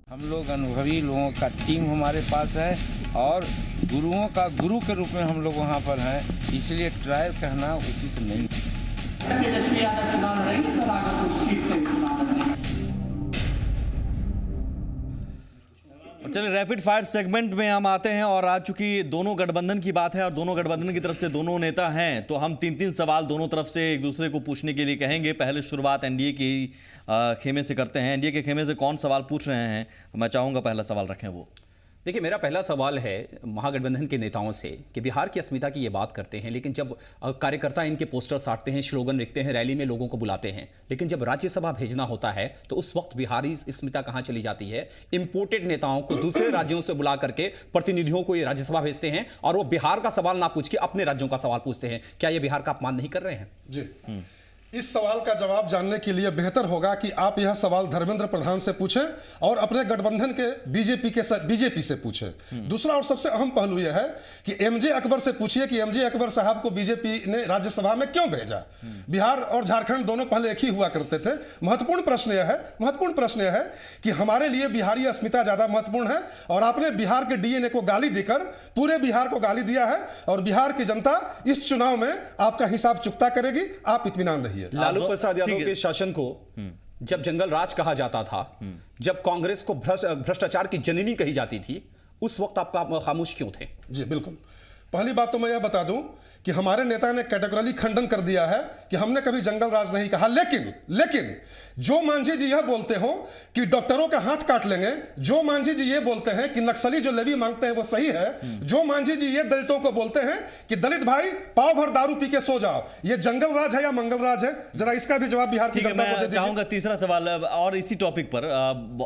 Speaker 1: हम लोग अनुभवी लोगों का टीम हमारे पास है और गुरुओं का गुरु के रूप में हम लोग वहाँ पर हैं, इसलिए ट्रायल कहना उचित नहीं।
Speaker 2: चलिए रैपिड फायर सेगमेंट में हम आते हैं और आज चूंकि दोनों गठबंधन की बात है और दोनों गठबंधन की तरफ से दोनों नेता हैं, तो हम 3-3 सवाल दोनों तरफ से एक दूसरे को पूछने के लिए कहेंगे। पहले शुरुआत एनडीए की खेमे से करते हैं। एनडीए के खेमे से कौन सवाल पूछ रहे हैं? मैं चाहूंगा पहला सवाल रखें वो।
Speaker 8: देखिए, मेरा पहला सवाल है महागठबंधन के नेताओं से कि बिहार की अस्मिता की ये बात करते हैं, लेकिन जब कार्यकर्ता इनके पोस्टर साटते हैं, स्लोगन लिखते हैं, रैली में लोगों को बुलाते हैं, लेकिन जब राज्यसभा भेजना होता है तो उस वक्त बिहारी अस्मिता कहाँ चली जाती है? इंपोर्टेड नेताओं को दूसरे राज्यों से बुला करके प्रतिनिधियों को ये राज्यसभा भेजते हैं और वो बिहार का सवाल ना पूछ के अपने राज्यों का सवाल पूछते हैं। क्या ये बिहार का अपमान नहीं कर रहे हैं?
Speaker 7: जी, इस सवाल का जवाब जानने के लिए बेहतर होगा कि आप यह सवाल धर्मेंद्र प्रधान से पूछें और अपने गठबंधन के बीजेपी से पूछें। दूसरा और सबसे अहम पहलू यह है कि एमजे अकबर से पूछिए कि एमजे अकबर साहब को बीजेपी ने राज्यसभा में क्यों भेजा। बिहार और झारखंड दोनों पहले एक ही हुआ करते थे। महत्वपूर्ण प्रश्न यह है कि हमारे लिए बिहारी अस्मिता ज्यादा महत्वपूर्ण है और आपने बिहार के डीएनए को गाली देकर पूरे बिहार को गाली दिया है और बिहार की जनता इस चुनाव में आपका हिसाब चुकता करेगी। आप इत्मीनान रहिए।
Speaker 8: लालू प्रसाद यादव के शासन को जब जंगल राज कहा जाता था, जब कांग्रेस को भ्रष्टाचार की जननी कही जाती थी, उस वक्त आपका खामोश क्यों थे?
Speaker 7: जी बिल्कुल। पहली बात तो मैं यह बता दूं कि हमारे नेता ने कैटेगोरिकली खंडन कर दिया है कि हमने कभी जंगल राज नहीं कहा। लेकिन जो मांझी जी यह बोलते हो कि डॉक्टरों का हाथ काट लेंगे, जो मांझी जी ये बोलते हैं कि नक्सली जो लेवी मांगते हैं वो सही है, जो मांझी जी ये दलितों को बोलते हैं कि दलित भाई पाव भर दारू पी के सो जाओ, ये जंगल राज है या मंगल राज है? जरा इसका भी जवाब बिहार की जनता को दे दीजिए।
Speaker 2: चाहूंगा तीसरा सवाल और इसी टॉपिक पर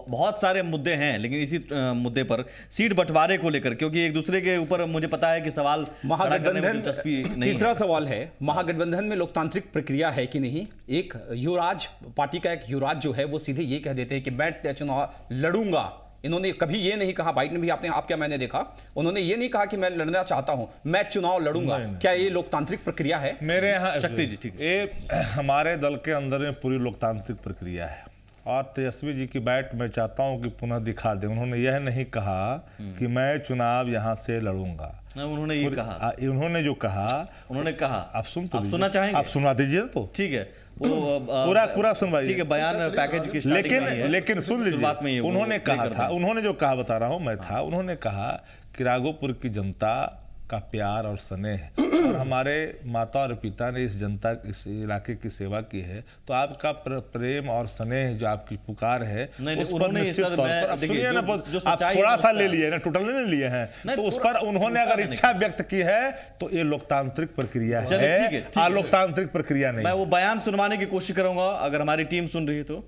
Speaker 2: बहुत सारे मुद्दे हैं, लेकिन इसी मुद्दे पर सीट बंटवारे को लेकर, क्योंकि एक दूसरे के ऊपर मुझे पता है कि सवाल खड़ा करने में दिलचस्पी नहीं।
Speaker 8: तीसरा सवाल है, महागठबंधन में लोकतांत्रिक प्रक्रिया है कि नहीं? एक युवराज पार्टी का एक युवराज जो है वो सीधे ये कह देते हैं कि मैं चुनाव लड़ूंगा। इन्होंने कभी ये नहीं कहा, बाइट ने भी आपके मैंने देखा, उन्होंने ये नहीं कहा कि मैं लड़ना चाहता हूं, मैं चुनाव लड़ूंगा। क्या ये लोकतांत्रिक प्रक्रिया है?
Speaker 9: मेरे यहाँ
Speaker 2: शक्ति जी, ठीक
Speaker 9: है, हमारे दल के अंदर में पूरी लोकतांत्रिक प्रक्रिया है और तेजस्वी जी की बाइट मैं चाहता हूं कि पुनः दिखा दें। उन्होंने यह नहीं कहा कि मैं चुनाव यहां से लड़ूंगा।
Speaker 2: उन्होंने ये कहा,
Speaker 9: उन्होंने जो कहा,
Speaker 2: उन्होंने कहा,
Speaker 9: आप
Speaker 2: सुनना चाहेंगे?
Speaker 9: आप सुना दीजिए तो
Speaker 2: ठीक है,
Speaker 9: पूरा सुनवाइए।
Speaker 2: ठीक है, बयान पैकेज की
Speaker 9: लेकिन सुन लीजिए, उन्होंने कहा था, उन्होंने जो कहा बता रहा हूं मैं था, उन्होंने कहा कि राघोपुर की जनता का प्यार और स्नेह और हमारे माता और पिता ने इस जनता इस इलाके की सेवा की है, तो आपका प्रेम और स्नेह जो आपकी पुकार है उस पर निश्चित तौर पर सुनिए ना, आप थोड़ा सा ले लिए ना, टोटल नहीं लिए हैं, तो उस पर उन्होंने अगर इच्छा व्यक्त की है तो ये लोकतांत्रिक प्रक्रिया है, अलोकतांत्रिक प्रक्रिया नहीं।
Speaker 2: मैं वो बयान सुनवाने की कोशिश करूंगा, अगर हमारी टीम सुन रही है तो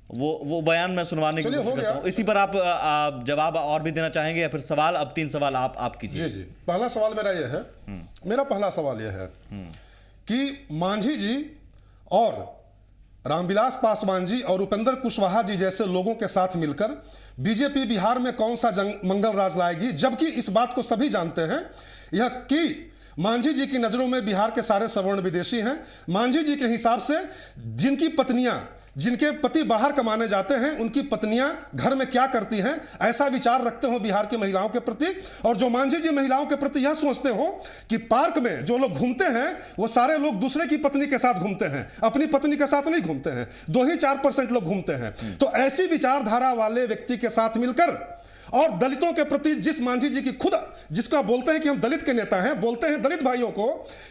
Speaker 2: वो बयान मैं सुनवाने की कोशिश करता हूं। इसी पर आप जवाब और भी देना चाहेंगे या फिर सवाल, अब 3 सवाल आप कीजिए।
Speaker 7: जी। पहला सवाल मेरा यह है, मेरा पहला सवाल यह है कि मांझी जी और रामविलास पासवान जी और उपेंद्र कुशवाहा जी जैसे लोगों के साथ मिलकर बीजेपी बिहार में कौन सा मंगल राज लाएगी, जबकि इस बात को सभी जानते हैं यह कि मांझी जी की नजरों में बिहार के सारे सवर्ण विदेशी हैं। मांझी जी के हिसाब से जिनके पति बाहर कमाने जाते हैं, उनकी पत्नियां घर में क्या करती हैं, ऐसा विचार रखते हो बिहार की महिलाओं के प्रति। और जो मांझी जी महिलाओं के प्रति यह सोचते हो कि पार्क में जो लोग घूमते हैं वो सारे लोग दूसरे की पत्नी के साथ घूमते हैं, अपनी पत्नी के साथ नहीं घूमते हैं, 2-4% लोग घूमते हैं। तो ऐसी विचारधारा वाले व्यक्ति के साथ मिलकर और दलितों के प्रति जिस मांझी जी की खुद जिसका बोलते हैं कि हम दलित के नेता हैं, बोलते हैं दलित भाइयों को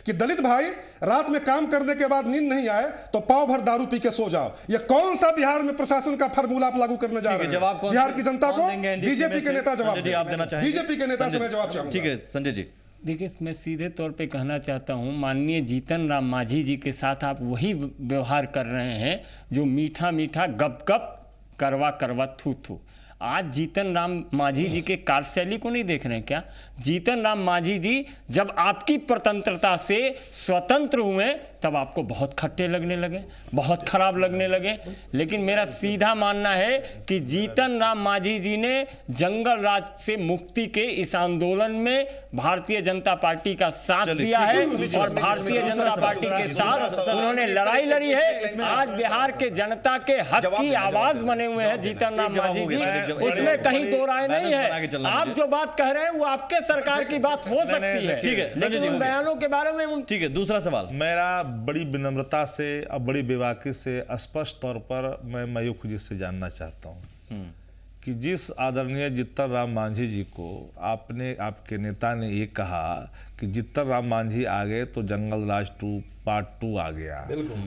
Speaker 7: कि दलित भाई रात में काम करने के बाद नींद नहीं आए तो पाव भर दारू पी के सो जाओ, ये कौन सा बिहार में प्रशासन का फार्मूला आप लागू करने जा रहे हैं? बिहार की जनता को बीजेपी के नेता जवाब दें। बीजेपी के नेता से मैं जवाब चाहूंगा।
Speaker 2: ठीक है संजय जी।
Speaker 6: देखिए, मैं सीधे तौर पे कहना चाहता हूँ, माननीय जीतन राम मांझी जी के साथ आप वही व्यवहार कर रहे हैं जो मीठा मीठा गप गप करवा थू थू। आज जीतन राम मांझी जी के कार्यशैली को नहीं देख रहे हैं क्या? जीतन राम मांझी जी जब आपकी स्वतंत्रता से स्वतंत्र हुए तब आपको बहुत खट्टे लगने लगे, बहुत खराब लगने लगे। लेकिन मेरा सीधा मानना है कि जीतन राम मांझी जी ने जंगल राज से मुक्ति के इस आंदोलन में भारतीय जनता पार्टी का साथ दिया है और भारतीय जनता पार्टी के साथ उन्होंने लड़ाई लड़ी है। आज बिहार के जनता के हक की आवाज बने हुए हैं जीतन राम मांझी जी, उसमें कहीं दो राय नहीं है। आप जो बात कह रहे हैं वो आपके सरकार की बात हो सकती है,
Speaker 2: ठीक है,
Speaker 6: लेकिन उन बयानों के बारे में
Speaker 2: ठीक है। दूसरा सवाल
Speaker 9: मेरा बड़ी विनम्रता से और बड़ी बेबाकी से स्पष्ट तौर पर मैं मयूख जी से जानना चाहता हूं कि जिस आदरणीय जीतन राम मांझी जी को आपके नेता ने ये कहा कि जीतन राम मांझी आ गए तो जंगल राज 2 पार्ट 2 आ गया,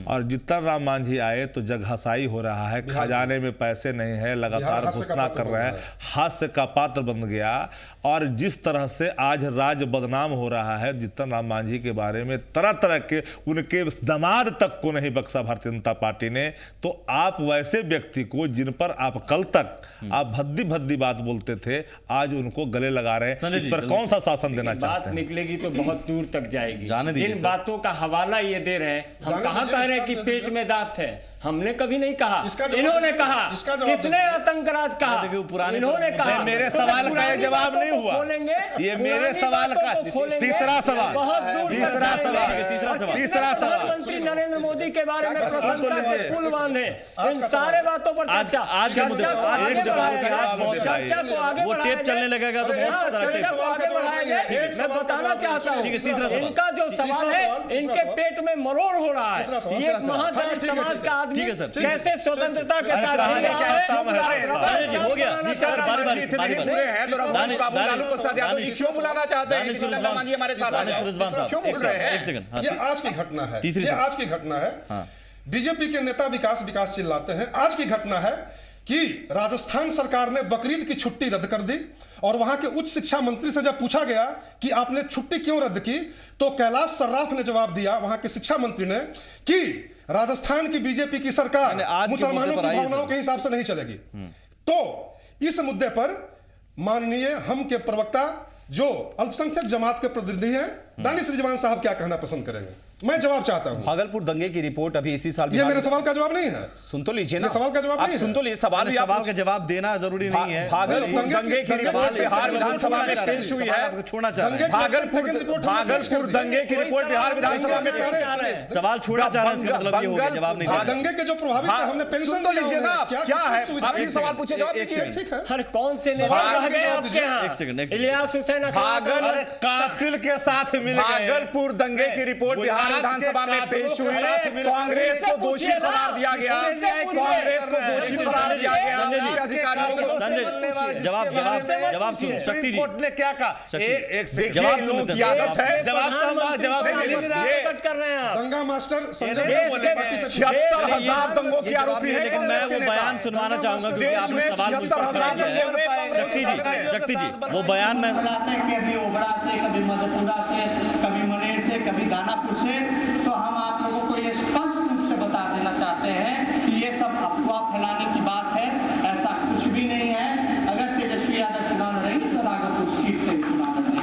Speaker 9: और जीतन राम मांझी आए तो जगहसाई हो रहा है, खजाने में पैसे नहीं है, लगातार घोषणा कर रहे हैं, हास्य का पात्र बन गया। और जिस तरह से आज राज्य बदनाम हो रहा है, जीतन राम मांझी के बारे में तरह तरह के उनके दामाद तक को नहीं बख्शा भारतीय जनता पार्टी ने, तो आप वैसे व्यक्ति को जिन पर आप कल तक आप भद्दी बात बोलते थे, आज उनको गले लगा रहे हैं, इस पर कौन सा शासन देना चाहते हैं?
Speaker 6: बात निकलेगी तो बहुत दूर तक जाएगी। जिन बातों का हवाला ये दे रहे हैं। हम
Speaker 7: जाने
Speaker 6: कहाँ
Speaker 7: दीजिए,
Speaker 6: कह रहे हैं कि
Speaker 7: इसका
Speaker 6: पेट में दांत है, हमने कभी नहीं कहा।
Speaker 7: इसका जवाब
Speaker 6: इन्होंने
Speaker 7: दीजिए,
Speaker 6: कहा,
Speaker 7: इसका जवाब
Speaker 6: किसने
Speaker 7: दीजिए।
Speaker 6: आतंकराज कहा? इन्होंने कहा।
Speaker 10: मेरे सवाल का ये जवाब नहीं हुआ।
Speaker 6: खोलेंगे
Speaker 10: ये मेरे सवाल का तीसरा सवाल,
Speaker 6: बहुत दूर
Speaker 10: तीसरा सवाल, तीसरा सवाल।
Speaker 6: प्रधानमंत्री नरेंद्र मोदी के बारे में प्रशंसा के पुल बांधे, इन सारे बातों पर
Speaker 2: आज के मुद्दे
Speaker 6: चर्चा को आगे
Speaker 2: वो टेप चलने लगेगा तो बहुत सारा
Speaker 6: चर्चा को आगे बढ़ाएंगे। मैं बताना चाहता हूँ, इनका जो सवाल है, इनके पेट में मरोड़ हो रहा है। ये एक महादलित समाज का आदमी कैसे स्वतंत्रता के साथ जी रहा है।
Speaker 2: हो गया सर, बारी
Speaker 8: क्यों बुलाना चाहते हैं? हमारे साथ
Speaker 2: एक सेकंड।
Speaker 7: ये आज की घटना है,
Speaker 2: तीसरी
Speaker 7: ये
Speaker 2: से-
Speaker 7: आज की घटना है। बीजेपी के नेता विकास विकास चिल्लाते हैं। आज की घटना है कि राजस्थान सरकार ने बकरीद की छुट्टी रद्द कर दी और वहां के उच्च शिक्षा मंत्री से जब पूछा गया कि आपने छुट्टी क्यों रद्द की, तो कैलाश सर्राफ ने जवाब दिया, वहां के शिक्षा मंत्री ने, कि राजस्थान की बीजेपी की सरकार मुसलमानों की भावनाओं के हिसाब से नहीं चलेगी। तो इस मुद्दे पर माननीय हम के प्रवक्ता जो अल्पसंख्यक जमात के प्रतिनिधि हैं, दानिश रिजवान साहब क्या कहना पसंद करेंगे? मैं जवाब चाहता हूं।
Speaker 8: भागलपुर दंगे की रिपोर्ट अभी इसी साल
Speaker 7: ये मेरे सवाल का जवाब नहीं है।
Speaker 8: सुन तो लीजिए ना,
Speaker 7: ये सवाल का जवाब नहीं है।
Speaker 8: सुन तो लीजिए, सवाल भी
Speaker 2: सवाल का जवाब देना जरूरी नहीं है।
Speaker 8: भागलपुर दंगे की रिपोर्ट बिहार विधानसभा में पेश हुई है।
Speaker 2: छोड़ना चाह रहे हैं।
Speaker 8: भागलपुर दंगे की रिपोर्ट बिहार विधानसभा में पेश।
Speaker 2: सवाल छोड़ना चाह रहे हैं, इसका मतलब ये हो गया जवाब नहीं दे
Speaker 7: दंगे के जो प्रभावित है, हमने पेंशन
Speaker 8: तो लीजिए ना, क्या है? आप ये सवाल पूछे, जवाब
Speaker 2: एक
Speaker 8: दीजिए।
Speaker 7: ठीक है।
Speaker 6: हर कौन से नेता रह गए आपके यहाँ?
Speaker 2: एक सेकंड।
Speaker 6: इलियास हुसैन
Speaker 10: कातिल के साथ मिल गए।
Speaker 8: भागलपुर दंगे की रिपोर्ट बिहार विधानसभा में पेश हुई है। कांग्रेस को दोषी करार दिया गया, कांग्रेस को दोषी करार दिया गया।
Speaker 2: संजय जवाब सुन। शक्ति जी
Speaker 10: कोर्ट ने क्या कहा? एक
Speaker 2: जवाब
Speaker 8: लोगों
Speaker 2: सुन
Speaker 8: की आदत है।
Speaker 10: जवाब
Speaker 6: कट कर रहे हैं।
Speaker 7: दंगा मास्टर संजय
Speaker 8: 76,000 दंगों की आरोपी है।
Speaker 2: लेकिन मैं वो बयान सुनवाना चाहूंगा क्योंकि आपने सवाल मुझ पर खड़ा किया है। शक्ति जी वो बयान में
Speaker 11: बुलाते हैं कि अभी ओबड़ा से, कभी मधेपुरा से, कभी मनेर से, कभी दानापुर से। तो हम आप लोगों को ये स्पष्ट रूप से बता देना चाहते हैं कि ये सब अफवाह फैलाने की बात है, ऐसा कुछ भी नहीं है। अगर तेजस्वी यादव चुनाव लड़ेंगे तो राघोपुर सीट से चुनाव लड़ेंगे।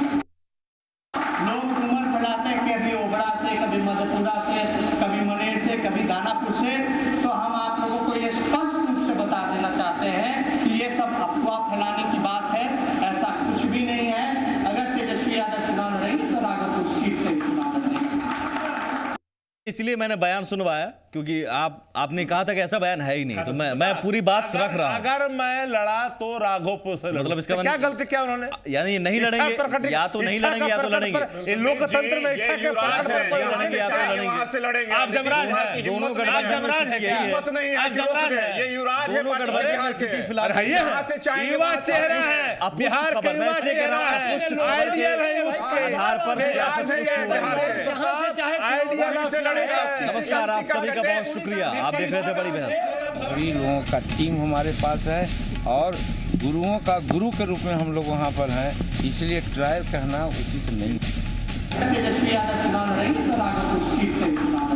Speaker 11: लोग उम्र फैलाते हैं कि अभी ओबड़ा से, कभी मधेपुरा से, कभी मनेर से, कभी दानापुर से। तो हम आप लोगों को ये स्पष्ट रूप से बता देना चाहते हैं कि ये सब अफवाह फैलाने की बात है, ऐसा कुछ भी नहीं है। अगर तेजस्वी यादव चुनाव लड़ेंगे तो राघोपुर सीट से चुनाव लड़ेंगे।
Speaker 2: इसलिए मैंने बयान सुनवाया क्योंकि आपने कहा था कि ऐसा बयान है ही नहीं, तो मैं पूरी बात रख रहा हूं।
Speaker 10: अगर मैं लड़ा तो राघोपुर से
Speaker 2: मतलब इसका
Speaker 10: क्या गलती क्या उन्होंने?
Speaker 2: यानी नहीं लड़ेंगे, या तो नहीं लड़ेंगे या तो लड़ेंगे।
Speaker 10: लोकतंत्र में इच्छा के
Speaker 2: लड़ेंगे या तो लड़ेंगे।
Speaker 10: आप जमराज हैं,
Speaker 2: दोनों गठबंधन में स्थिति यही है।
Speaker 10: आप जमराज हैं,
Speaker 8: ये युवराज
Speaker 2: दोनों गठबंधन में स्थिति फिलहाल
Speaker 10: युवा चेहरा है, बिहार के युवा चेहरा है, आइडियल है यूथ के
Speaker 2: आधार पर सियासत पुष्ट हो रही है।
Speaker 10: आइडियल से लड़ेगा।
Speaker 2: नमस्कार, आप सभी का बहुत शुक्रिया। आप देख रहे थे बड़ी बहस।
Speaker 1: सभी लोगों का टीम हमारे पास है और गुरुओं का गुरु के रूप में हम लोग वहाँ पर हैं, इसलिए ट्रायल कहना उचित नहीं।
Speaker 11: तेजस्वी यादव चुनाव लड़ेंगे तो राघोपुर सीट से चुनाव